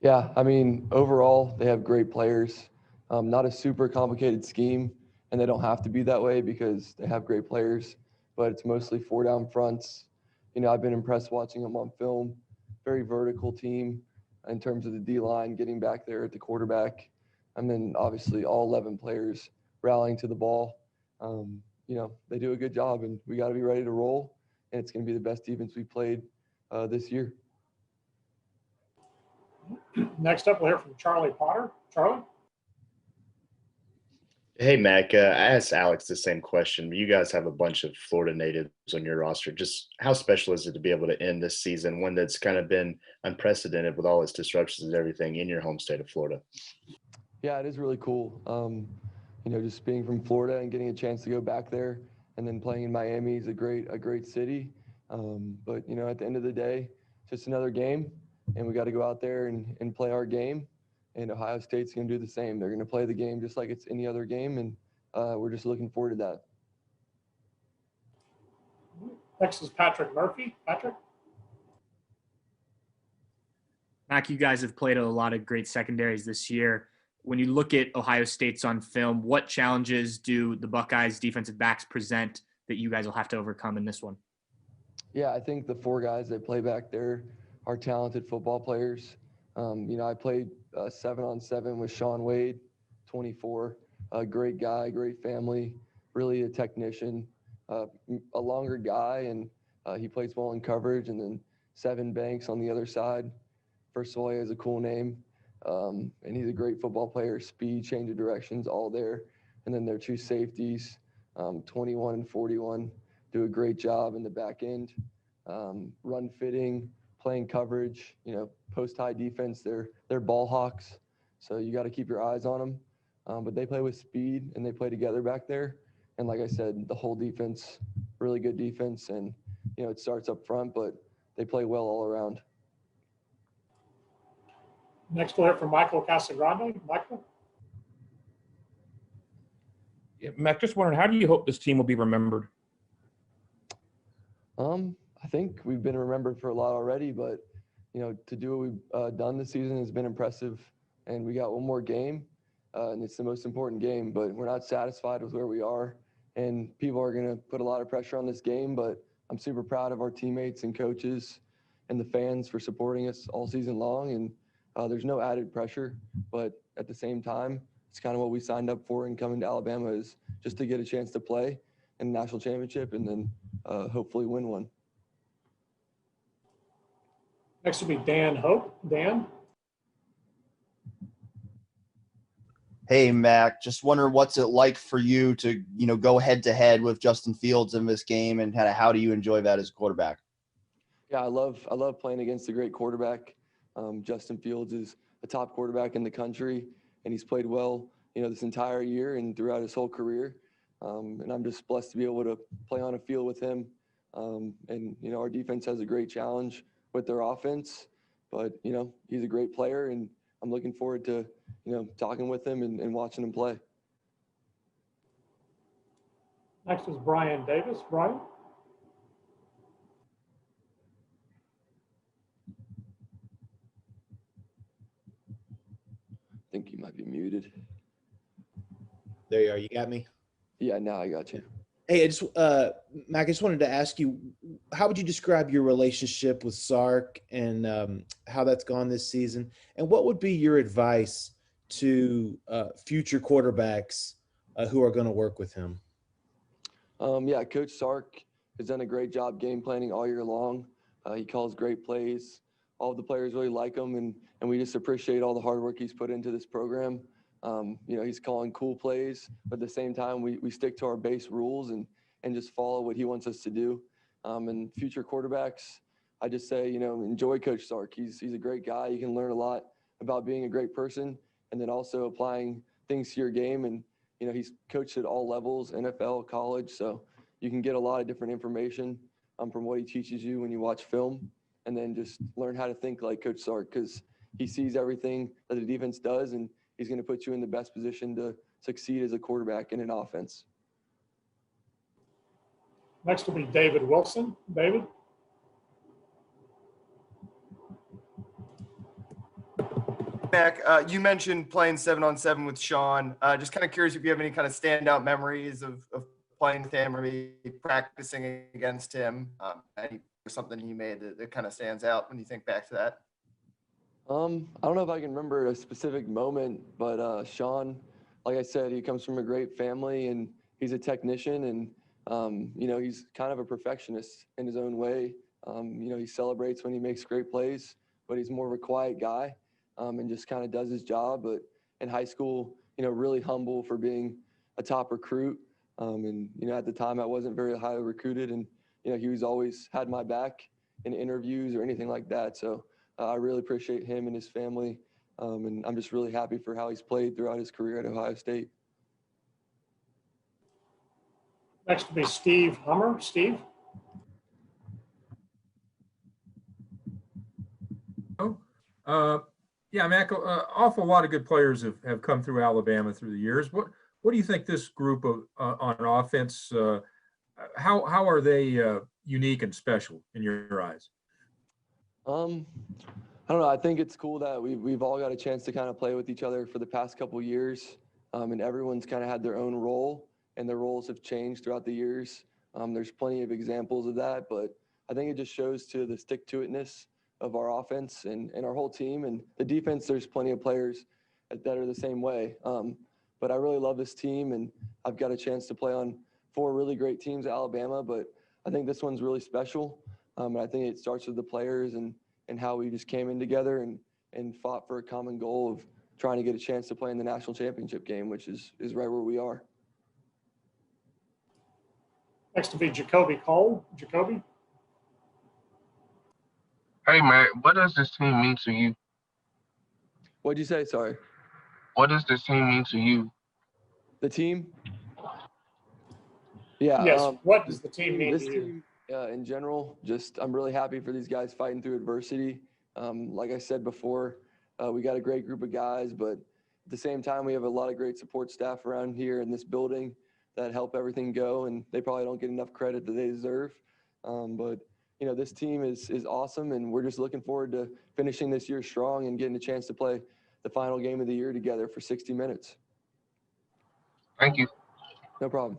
Yeah, I mean, overall, they have great players. Not a super complicated scheme, and they don't have to be that way because they have great players, but it's mostly four down fronts. You know, I've been impressed watching them on film. Very vertical team in terms of the D-line, getting back there at the quarterback. And then obviously all 11 players rallying to the ball. You know, they do a good job, and we got to be ready to roll, and it's going to be the best defense we played this year. Next up, we'll hear from Charlie Potter. Charlie? Hey, Mac. I asked Alex the same question. You guys have a bunch of Florida natives on your roster. Just how special is it to be able to end this season, one that's kind of been unprecedented with all its disruptions and everything in your home state of Florida? Yeah, it is really cool. You know, just being from Florida and getting a chance to go back there, and then playing in Miami is a great city. But you know, at the end of the day, it's just another game, and we got to go out there and play our game. And Ohio State's going to do the same. They're going to play the game just like it's any other game, and we're just looking forward to that. Next is Patrick Murphy. Patrick? Mac, you guys have played a lot of great secondaries this year. When you look at Ohio State's on film, what challenges do the Buckeyes defensive backs present that you guys will have to overcome in this one? Yeah, I think the four guys that play back there are talented football players. You know, I played 7-on-7 with Sean Wade, 24, a great guy, great family, really a technician, a longer guy, and he plays well in coverage. And then Seven Banks on the other side. First of all, he has a cool name, and he's a great football player. Speed, change of directions, all there. And then their two safeties, 21 and 41, do a great job in the back end, run fitting, playing coverage, you know, post-high defense. They're ball hawks, so you got to keep your eyes on them. But they play with speed, and they play together back there. And like I said, the whole defense, really good defense. And, you know, it starts up front, but they play well all around. Next, we'll hear from Michael Casagrande. Michael? Yeah, Mac, just wondering, how do you hope this team will be remembered? I think we've been remembered for a lot already, but, you know, to do what we've done this season has been impressive. And we got one more game, and it's the most important game, but we're not satisfied with where we are. And people are going to put a lot of pressure on this game, but I'm super proud of our teammates and coaches and the fans for supporting us all season long. And there's no added pressure, but at the same time, it's kind of what we signed up for in coming to Alabama, is just to get a chance to play in the national championship and then hopefully win one. Next will be Dan Hope. Dan? Hey, Mac, just wondering what's it like for you to, you know, go head to head with Justin Fields in this game, and kind of how do you enjoy that as a quarterback? Yeah, I love playing against a great quarterback. Justin Fields is a top quarterback in the country, and he's played well, you know, this entire year and throughout his whole career. And I'm just blessed to be able to play on a field with him. And, you know, our defense has a great challenge with their offense, but, you know, he's a great player, and I'm looking forward to, you know, talking with him and watching him play. Next is Brian Davis. Brian? I think you might be muted. There you are. You got me? Yeah, now I got you. Hey, Mac, I just wanted to ask you, how would you describe your relationship with Sark and how that's gone this season? And what would be your advice to future quarterbacks who are going to work with him? Yeah, Coach Sark has done a great job game planning all year long. He calls great plays. All of the players really like him, and we just appreciate all the hard work he's put into this program. You know, he's calling cool plays, but at the same time, we stick to our base rules and just follow what he wants us to do. And future quarterbacks, I just say, you know, enjoy Coach Sark. He's a great guy. You can learn a lot about being a great person and then also applying things to your game. And, you know, he's coached at all levels, NFL, college, so you can get a lot of different information from what he teaches you when you watch film, and then just learn how to think like Coach Sark, because he sees everything that the defense does, and he's going to put you in the best position to succeed as a quarterback in an offense. Next will be David Wilson. David? Mac, you mentioned playing 7-on-7 with Sean. Just kind of curious if you have any kind of standout memories of playing with him or maybe practicing against him. Something he made that kind of stands out when you think back to that. I don't know if I can remember a specific moment, but Sean, like I said, he comes from a great family and he's a technician and, you know, he's kind of a perfectionist in his own way. You know, he celebrates when he makes great plays, but he's more of a quiet guy and just kind of does his job. But in high school, you know, really humble for being a top recruit. And, you know, at the time I wasn't very highly recruited and, you know, he was always had my back in interviews or anything like that. So I really appreciate him and his family. And I'm just really happy for how he's played throughout his career at Ohio State. Next will be Steve Hummer. Steve? Yeah, Mac, awful lot of good players have come through Alabama through the years. What do you think this group of on offense, how are they unique and special in your eyes? I don't know. I think it's cool that we've all got a chance to kind of play with each other for the past couple of years, and everyone's kind of had their own role, and their roles have changed throughout the years. There's plenty of examples of that, but I think it just shows to the stick-to-itness of our offense and our whole team. And the defense, there's plenty of players that are the same way. But I really love this team, and I've got a chance to play on 4 really great teams at Alabama, but I think this one's really special. And I think it starts with the players and how we just came in together and fought for a common goal of trying to get a chance to play in the national championship game, which is right where we are. Next will be Jacoby Cole. Jacoby? Hey, Matt, what does this team mean to you? What'd you say? Sorry. What does this team mean to you? The team? Yeah. Yes. What does the team mean this to you? team, in general, just I'm really happy for these guys fighting through adversity. Like I said before, we got a great group of guys, but at the same time, we have a lot of great support staff around here in this building that help everything go, and they probably don't get enough credit that they deserve. But you know, this team is awesome, and we're just looking forward to finishing this year strong and getting a chance to play the final game of the year together for 60 minutes. Thank you. No problem.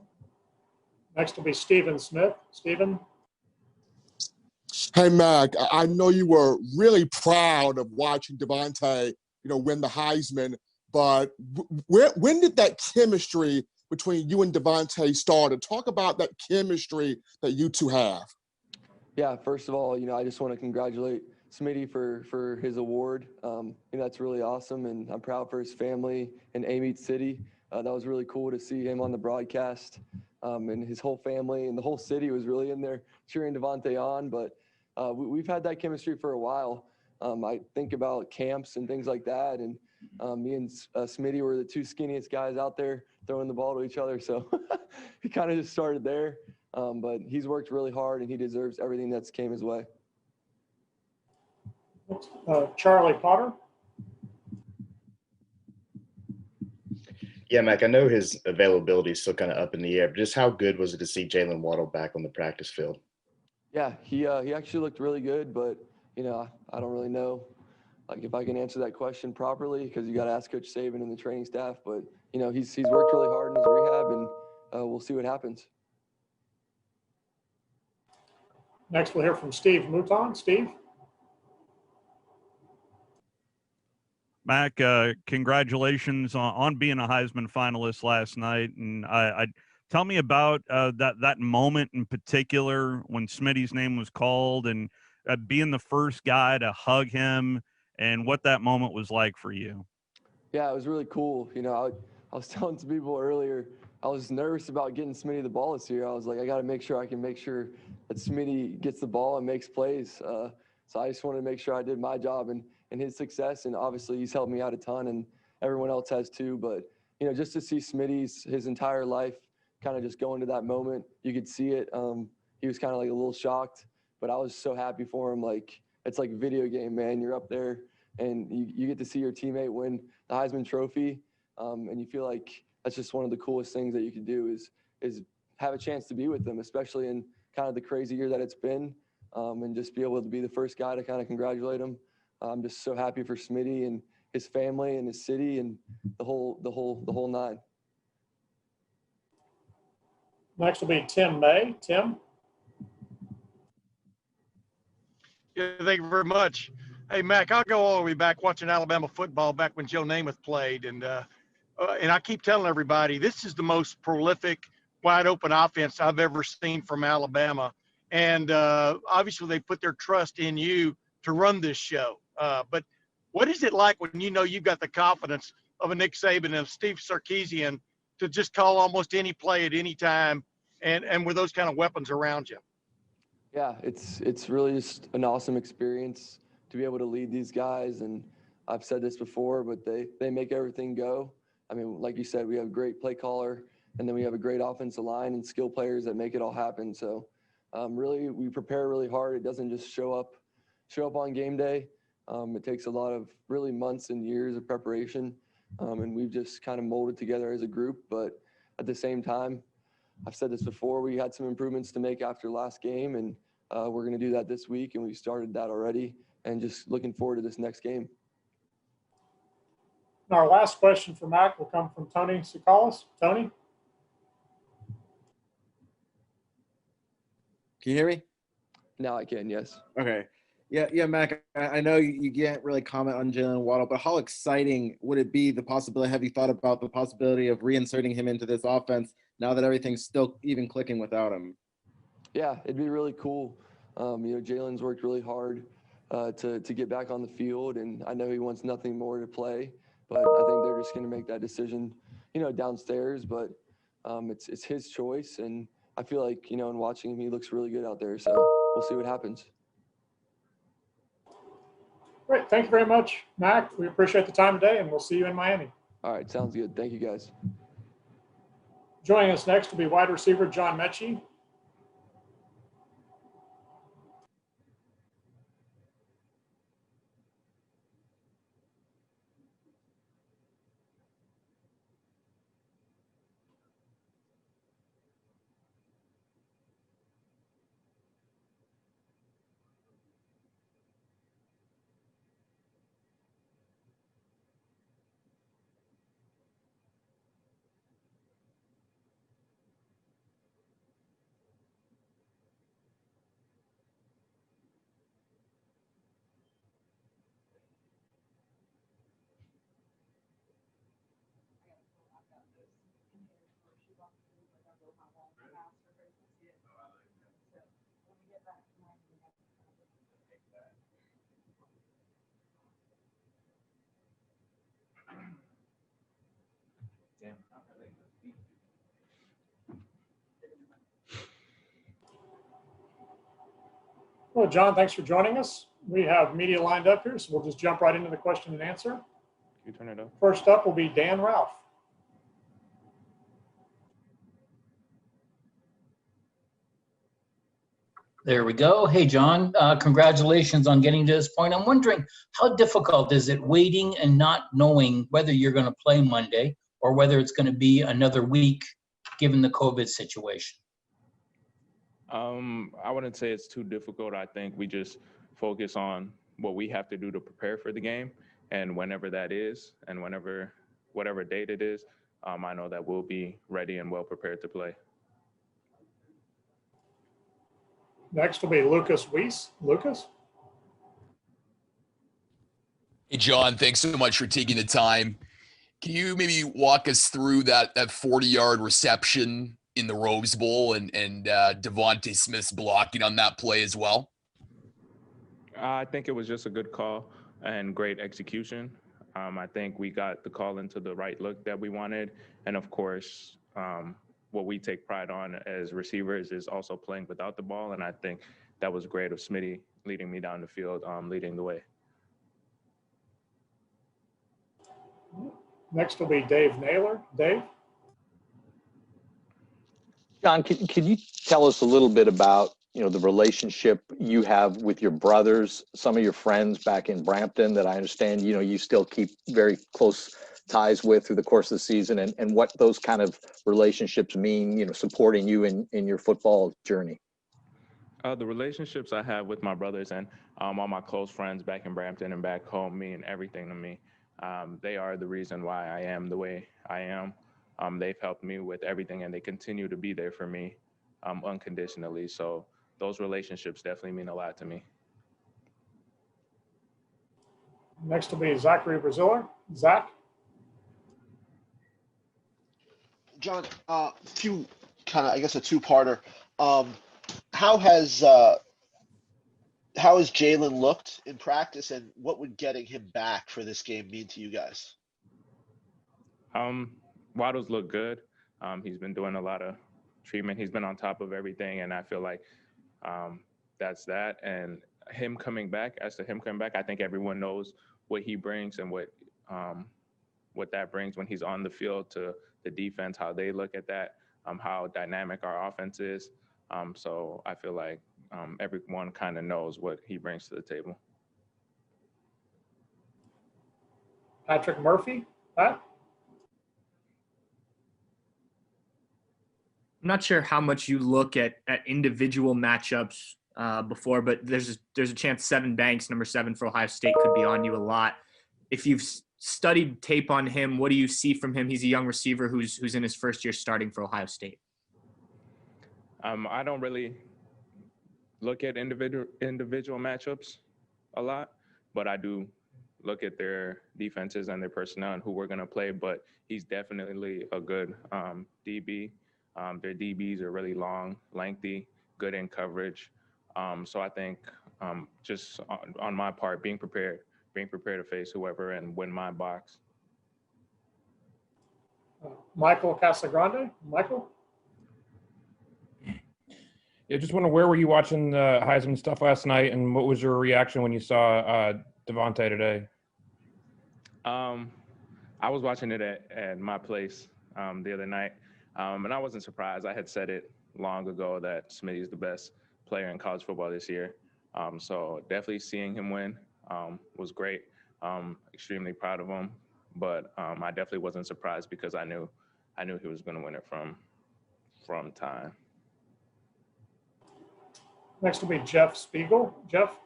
Next will be Stephen Smith. Stephen? Hey, Mac, I know you were really proud of watching Devonte, win the Heisman, but when did that chemistry between you and Devonte start? Talk about that chemistry that you two have. Yeah, first of all, I just want to congratulate Smitty for his award. That's really awesome, and I'm proud for his family in Amite City. That was really cool to see him on the broadcast, and his whole family and the whole city was really in there cheering Devonte on. But we've had that chemistry for a while. I think about camps and things like that, and me and Smitty were the 2 skinniest guys out there throwing the ball to each other. So he kind of just started there. But he's worked really hard, and he deserves everything that's came his way. Charlie Potter. Yeah, Mac, I know his availability is still kind of up in the air, but just how good was it to see Jalen Waddle back on the practice field? Yeah, he actually looked really good, but, I don't really know if I can answer that question properly, because you got to ask Coach Saban and the training staff. But, he's worked really hard in his rehab, and we'll see what happens. Next, we'll hear from Steve Mouton. Steve? Mac, congratulations on being a Heisman finalist last night. And I tell me about that moment in particular when Smitty's name was called, and being the first guy to hug him, and what that moment was like for you. Yeah, it was really cool. I was telling some people earlier, I was nervous about getting Smitty the ball this year. I was like, I got to make sure that Smitty gets the ball and makes plays. So I just wanted to make sure I did my job and his success. And obviously he's helped me out a ton, and everyone else has too. But, just to see Smitty's his entire life kind of just go into that moment, you could see it. He was kind of like a little shocked, but I was so happy for him. It's like a video game, man. You're up there and you get to see your teammate win the Heisman Trophy. And you feel like that's just one of the coolest things that you can do is have a chance to be with them, especially in kind of the crazy year that it's been, and just be able to be the first guy to kind of congratulate him. I'm just so happy for Smitty and his family and his city and the whole nine. Next will be Tim May. Tim? Yeah, thank you very much. Hey, Mac, I'll go all the way back watching Alabama football back when Joe Namath played. And I keep telling everybody, this is the most prolific, wide open offense I've ever seen from Alabama. And obviously they put their trust in you to run this show. But what is it like when you know you've got the confidence of a Nick Saban and Steve Sarkeesian to just call almost any play at any time and with those kind of weapons around you? Yeah, it's really just an awesome experience to be able to lead these guys. And I've said this before, but they make everything go. I mean, like you said, we have a great play caller, and then we have a great offensive line and skill players that make it all happen. So really, we prepare really hard. It doesn't just show up on game day. It takes a lot of really months and years of preparation, and we've just kind of molded together as a group. But at the same time, I've said this before, we had some improvements to make after last game, and we're going to do that this week, and we started that already, and just looking forward to this next game. And our last question for Mac will come from Tony Tsoukalis. Tony? Can you hear me? Now I can, yes. Okay. Yeah, Mac, I know you can't really comment on Jalen Waddle, but how exciting would it be, the possibility, have you thought about the possibility of reinserting him into this offense now that everything's still even clicking without him? Yeah, it'd be really cool. Jalen's worked really hard to get back on the field, and I know he wants nothing more to play, but I think they're just going to make that decision, downstairs, but it's his choice, and I feel like, in watching him, he looks really good out there, so we'll see what happens. Great. Thank you very much, Mac. We appreciate the time today, and we'll see you in Miami. All right. Sounds good. Thank you, guys. Joining us next will be wide receiver John Mechie. Well, John, thanks for joining us. We have media lined up here, so we'll just jump right into the question and answer. You turn it up. First up will be Dan Ralph. There we go. Hey, John, congratulations on getting to this point. I'm wondering, how difficult is it waiting and not knowing whether you're going to play Monday or whether it's going to be another week given the COVID situation? I wouldn't say it's too difficult. I think we just focus on what we have to do to prepare for the game, and whenever that is, and whatever date it is, I know that we'll be ready and well prepared to play. Next will be Lucas Wiese. Lucas? Hey, John, thanks so much for taking the time. Can you maybe walk us through that 40-yard reception in the Rose Bowl and Devonte Smith's blocking on that play as well? I think it was just a good call and great execution. I think we got the call into the right look that we wanted. And of course, what we take pride on as receivers is also playing without the ball. And I think that was great of Smitty leading me down the field, leading the way. Next will be Dave Naylor. Dave? John, could you tell us a little bit about, the relationship you have with your brothers, some of your friends back in Brampton that I understand, you still keep very close ties with through the course of the season, and what those kind of relationships mean, supporting you in your football journey? The relationships I have with my brothers and all my close friends back in Brampton and back home mean everything to me. They are the reason why I am the way I am. They've helped me with everything, and they continue to be there for me unconditionally. So those relationships definitely mean a lot to me. Next will be Zachary Braziller. Zach? John, few kind of, I guess, a two-parter. How has Jalen looked in practice, and what would getting him back for this game mean to you guys? Waddle's looked good. He's been doing a lot of treatment. He's been on top of everything, and I feel like that's that. And him coming back, I think everyone knows what he brings and what that brings when he's on the field to the defense, how they look at that, how dynamic our offense is. So I feel like everyone kind of knows what he brings to the table. Patrick Murphy? Pat? I'm not sure how much you look at individual matchups before, but there's a chance Sevyn Banks, number 7 for Ohio State, could be on you a lot. If you've studied tape on him, what do you see from him? He's a young receiver who's in his first year starting for Ohio State. I don't really look at individual matchups a lot, but I do look at their defenses and their personnel and who we're going to play. But he's definitely a good DB. Their DBs are really long, lengthy, good in coverage. So I think just on my part, being prepared to face whoever and win my box. Michael Casagrande? Michael? Yeah, just wonder, where were you watching the Heisman stuff last night, and what was your reaction when you saw Devonte today? I was watching it at my place the other night, and I wasn't surprised. I had said it long ago that Smitty's the best player in college football this year. So definitely seeing him win was great. Extremely proud of him, but I definitely wasn't surprised because I knew he was going to win it from time. Next will be Jeff Spiegel. Jeff?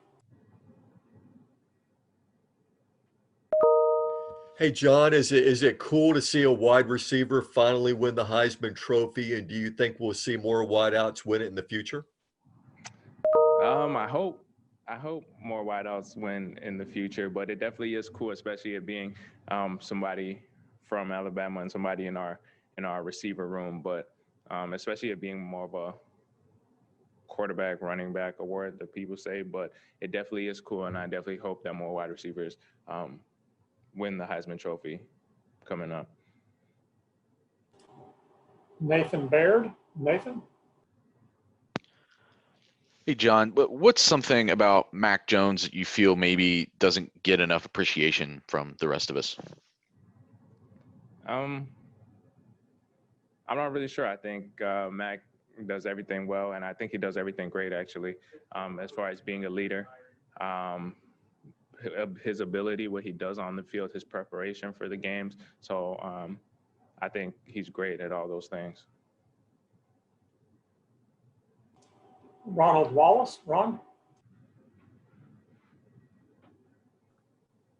Hey, John, is it cool to see a wide receiver finally win the Heisman Trophy? And do you think we'll see more wideouts win it in the future? I hope more wideouts win in the future, but it definitely is cool, especially it being somebody from Alabama and somebody in our receiver room. But especially it being more of a quarterback, running back award that people say. But it definitely is cool, and I definitely hope that more wide receivers win the Heisman Trophy coming up. Nathan Baird. Nathan? Hey, John, what's something about Mac Jones that you feel maybe doesn't get enough appreciation from the rest of us? I'm not really sure. I think Mac does everything well, and I think he does everything great, actually, as far as being a leader. His ability, what he does on the field, his preparation for the games. So I think he's great at all those things. Ronald Wallace. Ron?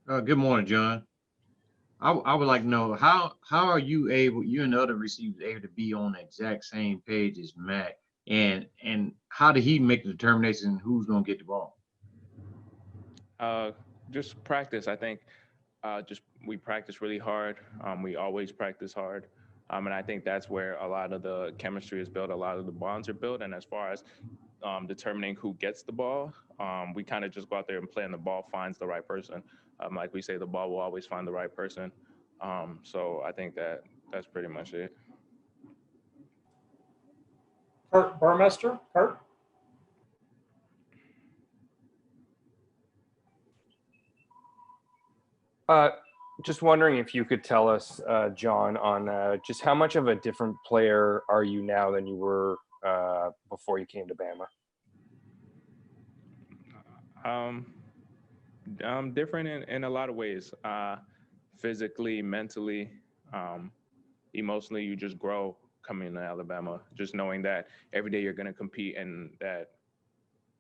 Good morning, John. I would like to know how are you and the other receivers able to be on the exact same page as Mac, and how did he make the determination who's going to get the ball? Just practice. I think we practice really hard. We always practice hard. And I think that's where a lot of the chemistry is built, a lot of the bonds are built. And as far as determining who gets the ball, we kind of just go out there and play, and the ball finds the right person. Like we say, the ball will always find the right person. So I think that's pretty much it. Kurt Burmester. Kurt? Just wondering if you could tell us, John, on just how much of a different player are you now than you were before you came to Bama? Different in a lot of ways. physically, mentally, emotionally, you just grow coming to Alabama, just knowing that every day you're going to compete and that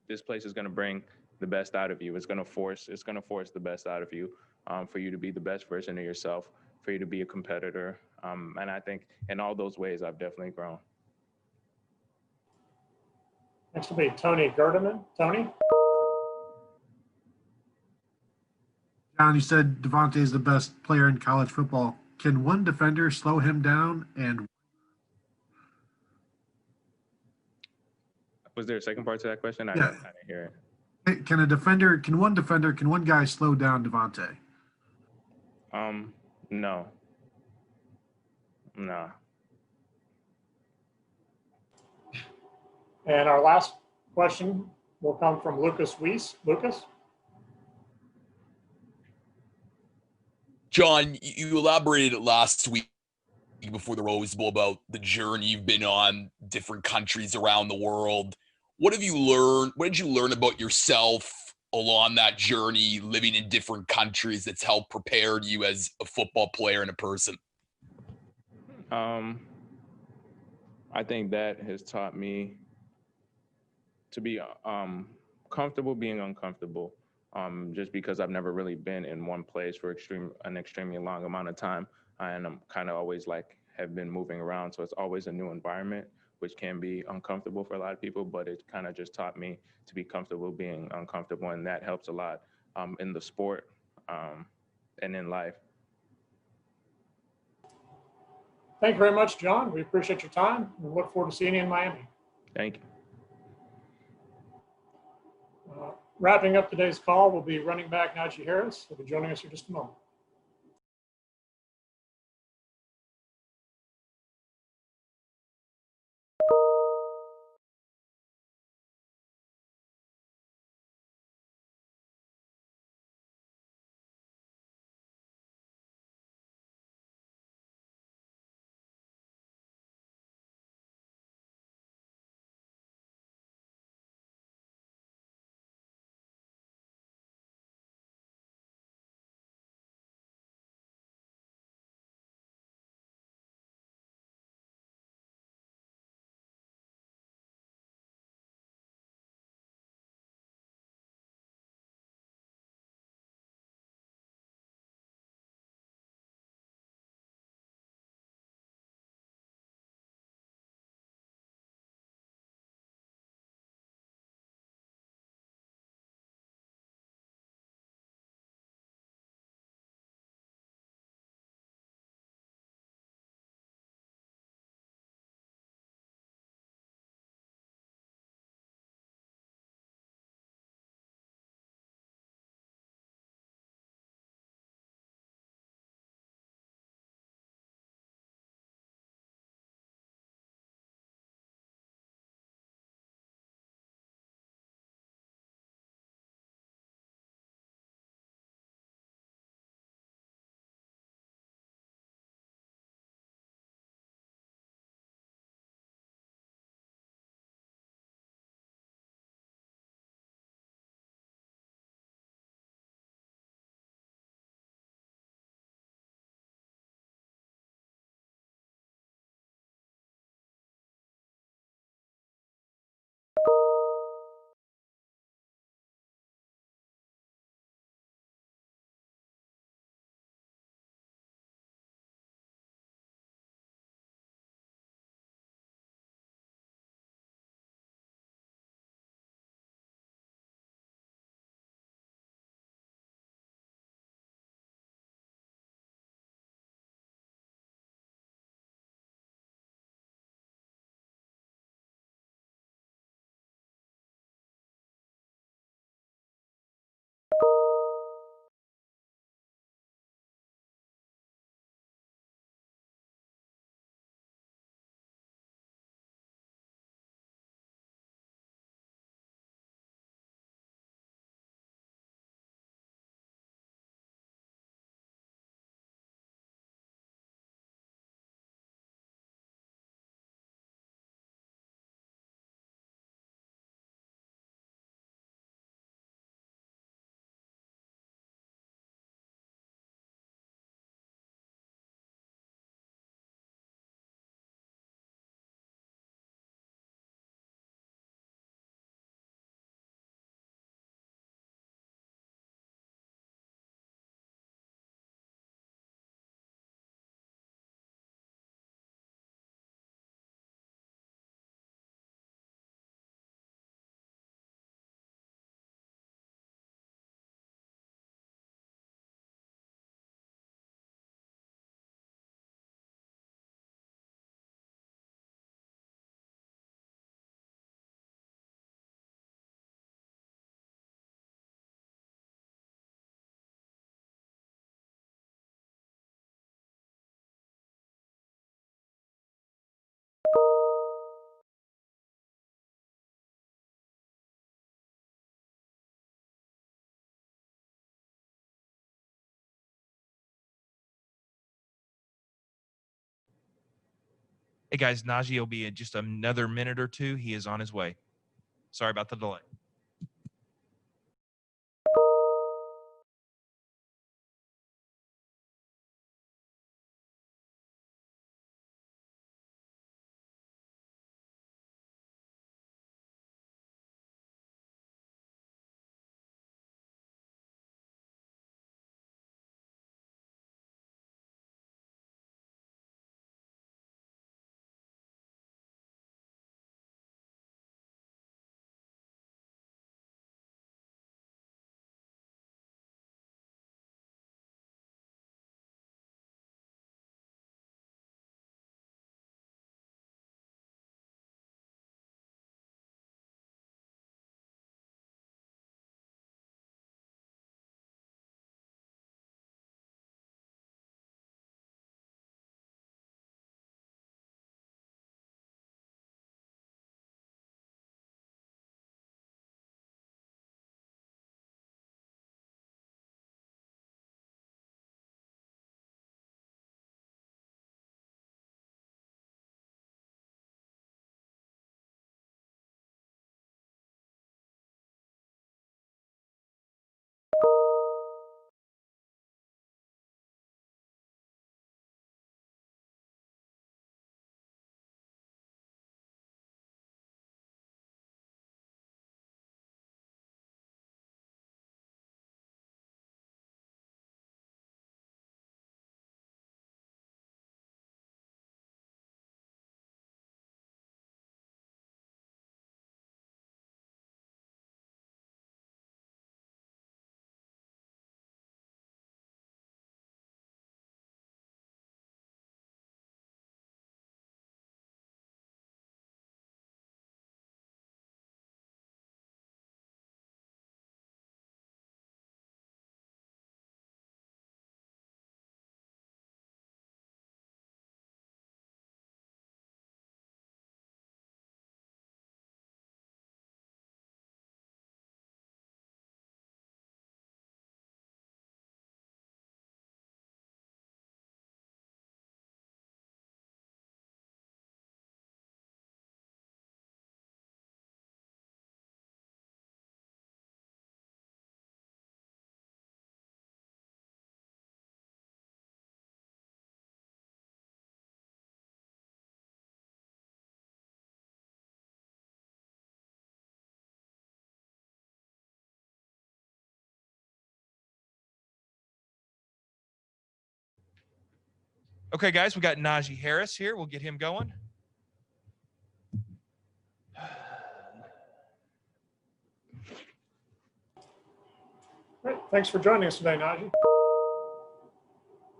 this place is going to bring the best out of you. It's going to force the best out of you, for you to be the best version of yourself, for you to be a competitor. And I think in all those ways, I've definitely grown. Next will be Tony Gurdaman. Tony? John, you said Devonte is the best player in college football. Can one defender slow him down? And Was there a second part to that question? I Yeah. didn't hear it. can one guy slow down Devonte? No. No. And our last question will come from Lucas Wiese. Lucas? John, you elaborated last week before the Rose Bowl about the journey you've been on, different countries around the world. What have you learned? What did you learn about yourself along that journey, living in different countries, that's helped prepare you as a football player and a person? I think that has taught me to be comfortable being uncomfortable, just because I've never really been in one place for an extremely long amount of time. And I'm kind of always have been moving around. So it's always a new environment, which can be uncomfortable for a lot of people, but it kind of just taught me to be comfortable being uncomfortable. And that helps a lot in the sport and in life. Thank you very much, John. We appreciate your time and look forward to seeing you in Miami. Thank you. Wrapping up today's call will be running back Najee Harris. He'll be joining us in just a moment. Hey guys, Najee will be in just another minute or two. He is on his way. Sorry about the delay. Okay, guys, we got Najee Harris here. We'll get him going. Great. Thanks for joining us today, Najee.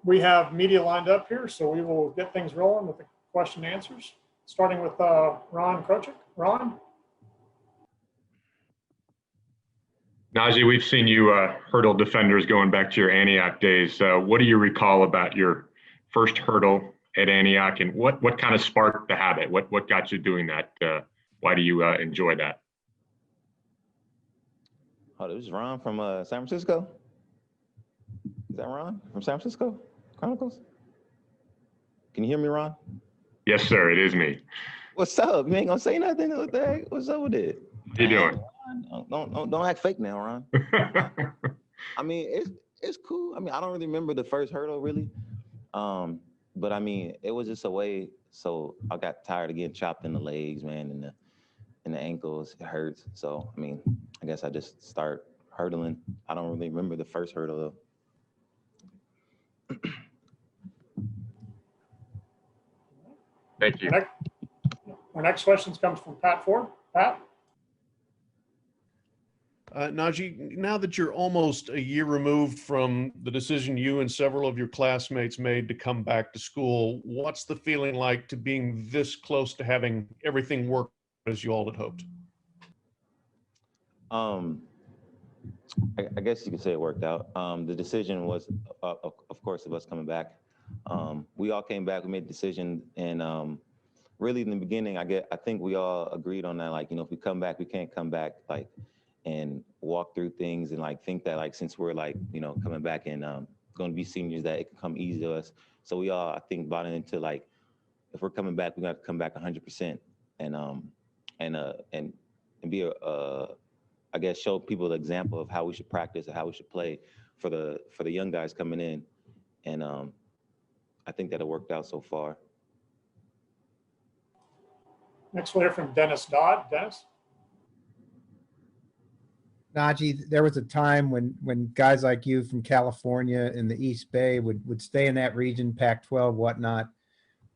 We have media lined up here, so we will get things rolling with the question and answers, starting with Ron Krochik. Ron? Najee, we've seen you hurdle defenders going back to your Antioch days. What do you recall about your first hurdle at Antioch, and what kind of sparked the habit? What got you doing that? Why do you enjoy that? Oh, this is Ron from San Francisco. Is that Ron from San Francisco Chronicles? Can you hear me, Ron? Yes, sir. It is me. What's up? You ain't gonna say nothing? What the heck? What's up with it? How you doing? Don't act fake now, Ron. I mean, it's cool. I mean, I don't really remember the first hurdle really, but I mean, it was just a way. So I got tired of getting chopped in the legs, man, and the ankles. It hurts. So I mean, I guess I just start hurdling. I don't really remember the first hurdle though. Thank you. Our next question comes from Pat Ford. Pat? Najee, now that you're almost a year removed from the decision you and several of your classmates made to come back to school, what's the feeling like to being this close to having everything work as you all had hoped? I guess you could say it worked out. The decision was, of course, of us coming back. We all came back, we made the decision, and really in the beginning, I think we all agreed on that. Like, you know, if we come back, we can't come back like and walk through things and like think that like since we're like, you know, coming back and going to be seniors, that it can come easy to us. So we all, I think, bought into like if we're coming back, we got to come back 100% and be I guess show people the example of how we should practice and how we should play for the young guys coming in. And I think that it worked out so far. Next we'll hear from Dennis Dodd. Dennis? Najee, there was a time when guys like you from California in the East Bay would stay in that region, Pac-12, whatnot.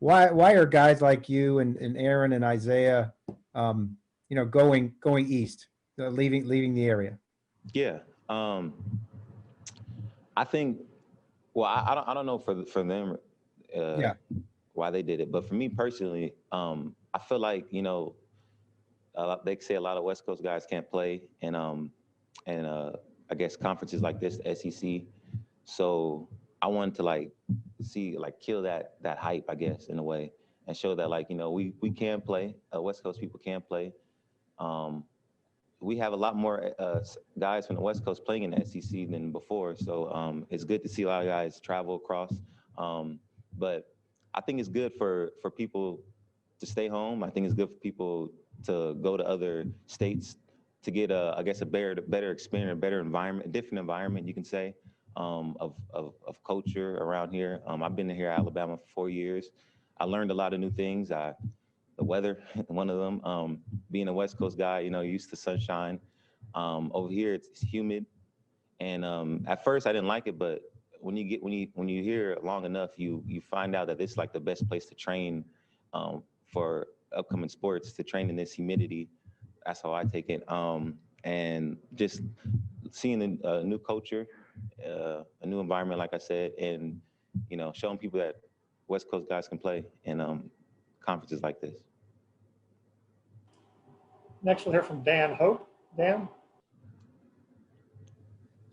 Why are guys like you and Aaron and Isaiah, going east, leaving the area? Yeah, I think. Well, I don't know for them, why they did it, but for me personally, I feel like they say a lot of West Coast guys can't play, and I guess conferences like this, the SEC. So I wanted to kill that hype, I guess, in a way, and show that we can play. West Coast people can play. We have a lot more guys from the West Coast playing in the SEC than before, so it's good to see a lot of guys travel across. But I think it's good for people to stay home. I think it's good for people to go to other states to get I guess a better experience, a better environment, a different environment, you can say, of culture around here. I've been here in Alabama for 4 years. I learned a lot of new things. The weather, one of them. Being a West Coast guy, used to sunshine. Over here, it's humid, and at first I didn't like it, but when you hear it long enough, you find out that it's like the best place to train for upcoming sports, to train in this humidity. That's how I take it. And just seeing a new culture, a new environment, like I said, and showing people that West Coast guys can play in conferences like this. Next, we'll hear from Dan Hope. Dan?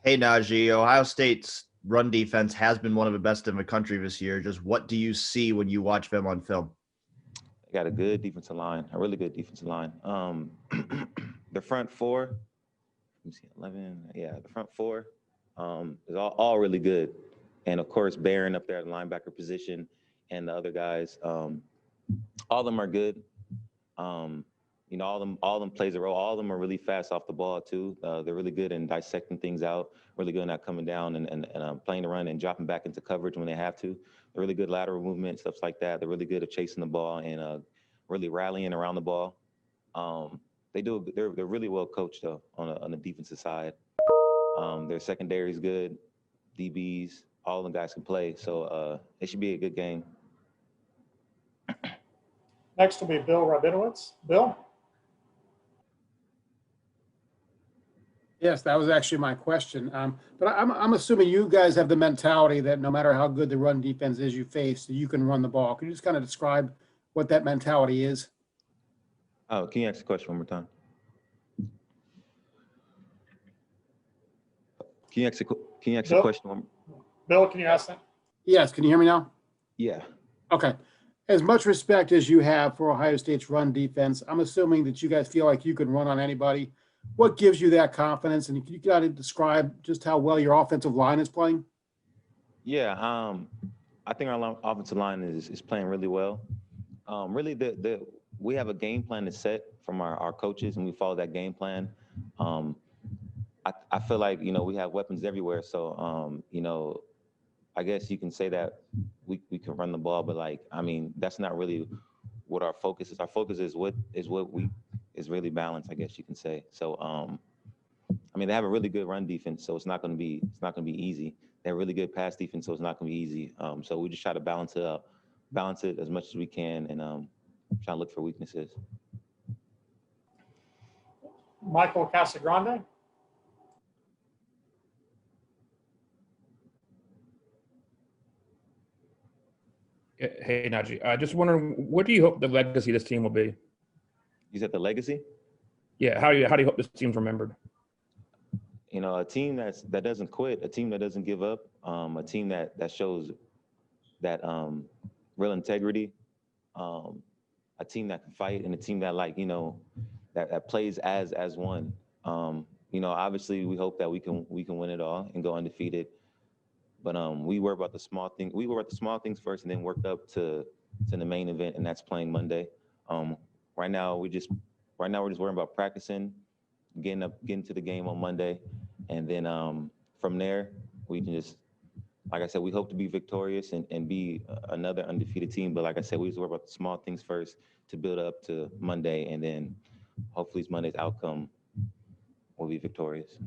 Hey, Najee. Ohio State's run defense has been one of the best in the country this year. Just what do you see when you watch them on film? They got a good defensive line, a really good defensive line. The front four, let me see, 11. Yeah, the front four is all really good. And, of course, Barron up there at the linebacker position and the other guys, all of them are good. All of them plays a role. All of them are really fast off the ball too. They're really good in dissecting things out. Really good at coming down and playing the run and dropping back into coverage when they have to. They're really good lateral movement, stuff like that. They're really good at chasing the ball and really rallying around the ball. They're really well coached though on the defensive side. Their secondary is good. DBs, all of them guys can play. So it should be a good game. Next will be Bill Rabinowitz. Bill? Yes, that was actually my question. But I'm assuming you guys have the mentality that no matter how good the run defense is you face, you can run the ball. Can you just kind of describe what that mentality is? Oh, can you ask the question one more time? Can you ask the question one more? Bill, can you ask that? Yes. Can you hear me now? Yeah. Okay. As much respect as you have for Ohio State's run defense, I'm assuming that you guys feel like you can run on anybody. What gives you that confidence? And can you kind of describe just how well your offensive line is playing? Yeah, I think our offensive line is playing really well. Really, we have a game plan that's set from our coaches, and we follow that game plan. I feel like, we have weapons everywhere. So, I guess you can say that we can run the ball, but that's not really what our focus is. Our focus is what is really balanced, I guess you can say. So, they have a really good run defense, so it's not going to be easy. They have a really good pass defense, so it's not going to be easy. So we just try to balance it as much as we can, and try to look for weaknesses. Michael Casagrande. Hey, Najee. Just wondering, what do you hope the legacy of this team will be? You said the legacy? Yeah. How do you hope this team's remembered? A team that doesn't quit, a team that doesn't give up, a team that shows that real integrity, a team that can fight, and a team that that plays as one. Obviously we hope that we can win it all and go undefeated. But we worry about the small things. We worry about the small things first, and then work up to to the main event, and that's playing Monday. Right now we're just worrying about practicing, getting to the game on Monday, and then from there we can just, like I said, we hope to be victorious and be another undefeated team. But like I said, we just worry about the small things first to build up to Monday, and then hopefully Monday's outcome will be victorious.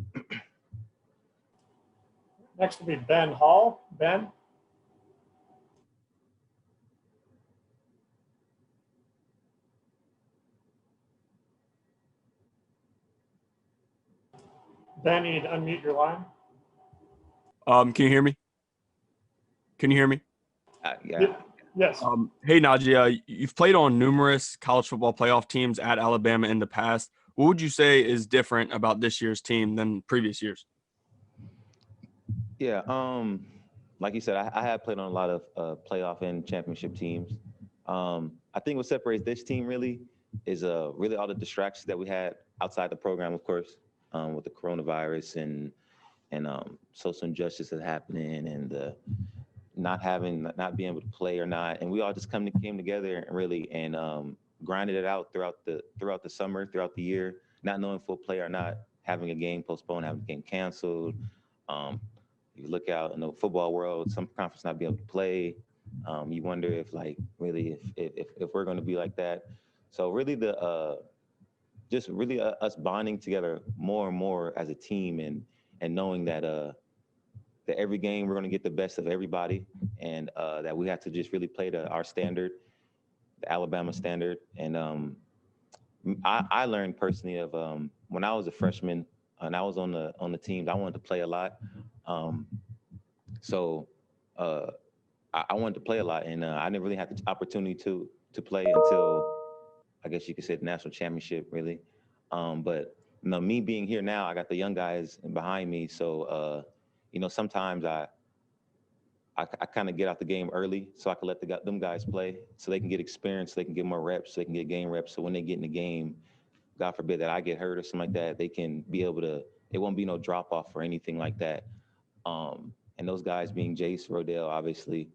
Next will be Ben Hall. Ben? Ben, you need to unmute your line. Can you hear me? Can you hear me? Yeah. Yes. Hey, Najee, you've played on numerous college football playoff teams at Alabama in the past. What would you say is different about this year's team than previous years? Yeah, like you said, I have played on a lot of playoff and championship teams. I think what separates this team really is really all the distractions that we had outside the program, of course, with the coronavirus and social injustice that's happening and not being able to play or not. And we all just came together and grinded it out throughout the summer, throughout the year, not knowing if we'll play or not, having a game postponed, having a game canceled. You look out in the football world, some conference not be able to play. You wonder if if we're going to be like that. So really us bonding together more and more as a team and knowing that that every game we're going to get the best of everybody and that we have to just really play to our standard, the Alabama standard. And I learned personally of when I was a freshman and I was on the teams, I wanted to play a lot. So I wanted to play a lot, and I didn't really have the opportunity to play until, I guess you could say, the national championship, really. But me being here now, I got the young guys behind me, so sometimes I kind of get out the game early so I can let them guys play, so they can get experience, so they can get more reps, so they can get game reps. So when they get in the game, God forbid that I get hurt or something like that, they can be able to. It won't be no drop off or anything like that. And those guys being Jace, Rodell, obviously,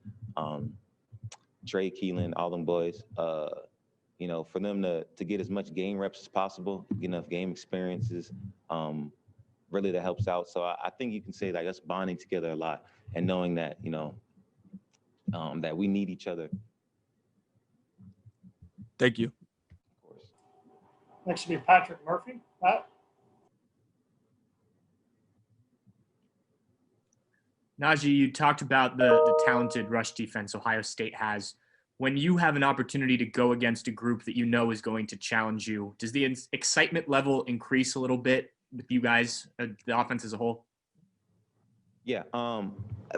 Trey, Keelan, all them boys, for them to get as much game reps as possible, get enough game experiences, really that helps out. So I think you can say like us bonding together a lot and knowing that, that we need each other. Thank you. Of course. Next will be Patrick Murphy. Pat? Najee, you talked about the talented rush defense Ohio State has. When you have an opportunity to go against a group that you know is going to challenge you, does the excitement level increase a little bit with you guys, the offense as a whole? Yeah,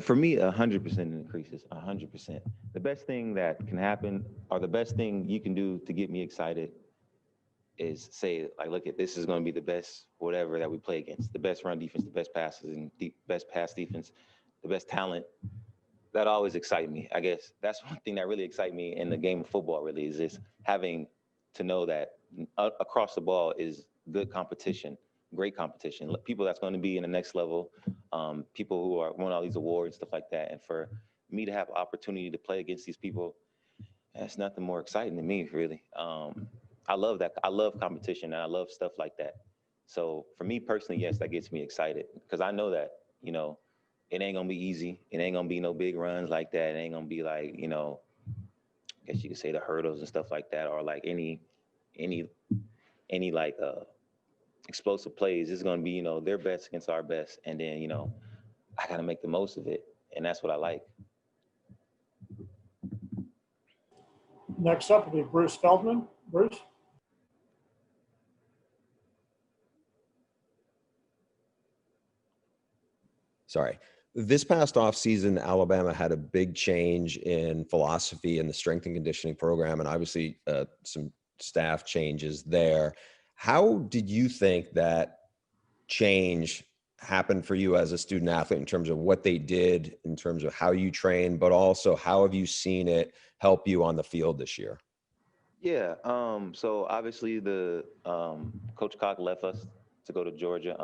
for me, 100% increases, 100%. The best thing that can happen, or the best thing you can do to get me excited, is say, like, look, this is going to be the best whatever that we play against, the best run defense, the best passes, and the best pass defense, the best talent. That always excites me. I guess that's one thing that really excites me in the game of football, really, is just having to know that across the ball is good competition, great competition, people that's going to be in the next level, people who are won all these awards, stuff like that. And for me to have opportunity to play against these people, that's nothing more exciting to me, really. I love that. I love competition and I love stuff like that. So for me personally, yes, that gets me excited because I know that, it ain't gonna be easy. It ain't gonna be no big runs like that. It ain't gonna be like, I guess you could say the hurdles and stuff like that, or like any like explosive plays. It's gonna be, their best against our best. And then, I gotta make the most of it. And that's what I like. Next up will be Bruce Feldman. Bruce? Sorry. This past offseason, Alabama had a big change in philosophy in the strength and conditioning program, and obviously some staff changes there. How did you think that change happened for you as a student athlete in terms of what they did, in terms of how you train, but also how have you seen it help you on the field this year? Yeah. So obviously the Coach Cock left us to go to Georgia.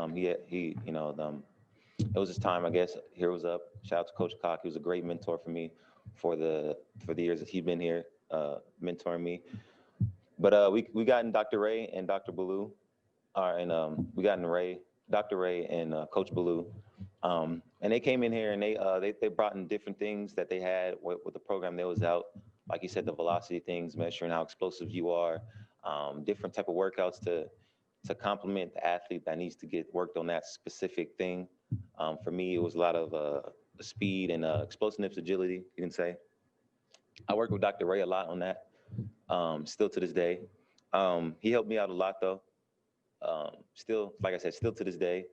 It was his time, I guess. Here was up. Shout out to Coach Cock. He was a great mentor for me for the years that he's been here. mentoring me. But we got in Dr. Ray and Dr. Ballou, we got in Dr. Ray and Coach Ballou. And they came in here and they brought in different things that they had with the program that was out. Like you said, the velocity things, measuring how explosive you are, different type of workouts to complement the athlete that needs to get worked on that specific thing. For me, it was a lot of speed and explosiveness, agility, you can say. I worked with Dr. Ray a lot on that, still to this day. He helped me out a lot though. Still, like I said, still to this day.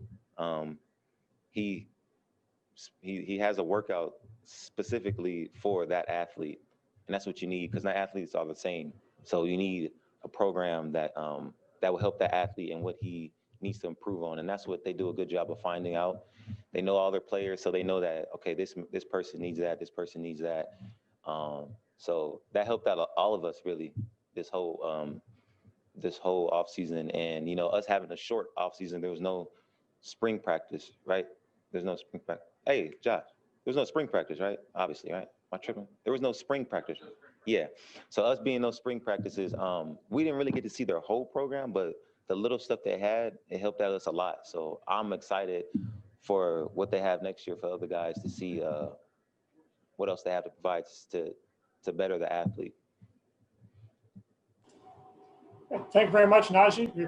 He has a workout specifically for that athlete, and that's what you need because not athletes are the same. So you need a program that that will help that athlete and what he needs to improve on, and that's what they do a good job of finding out. They know all their players, so they know that okay, this person needs that, this person needs that. So that helped out all of us really this whole off season, and you know us having a short off season. There was no spring practice, right? There's no spring practice. Hey, Josh, there's no spring practice, right? Obviously, right? Am I tripping? There was no spring practice. Yeah. So us being those spring practices, we didn't really get to see their whole program, but the little stuff they had, it helped out us a lot. So I'm excited for what they have next year for other guys to see what else they have to provide to better the athlete. Thank you very much, Najee. We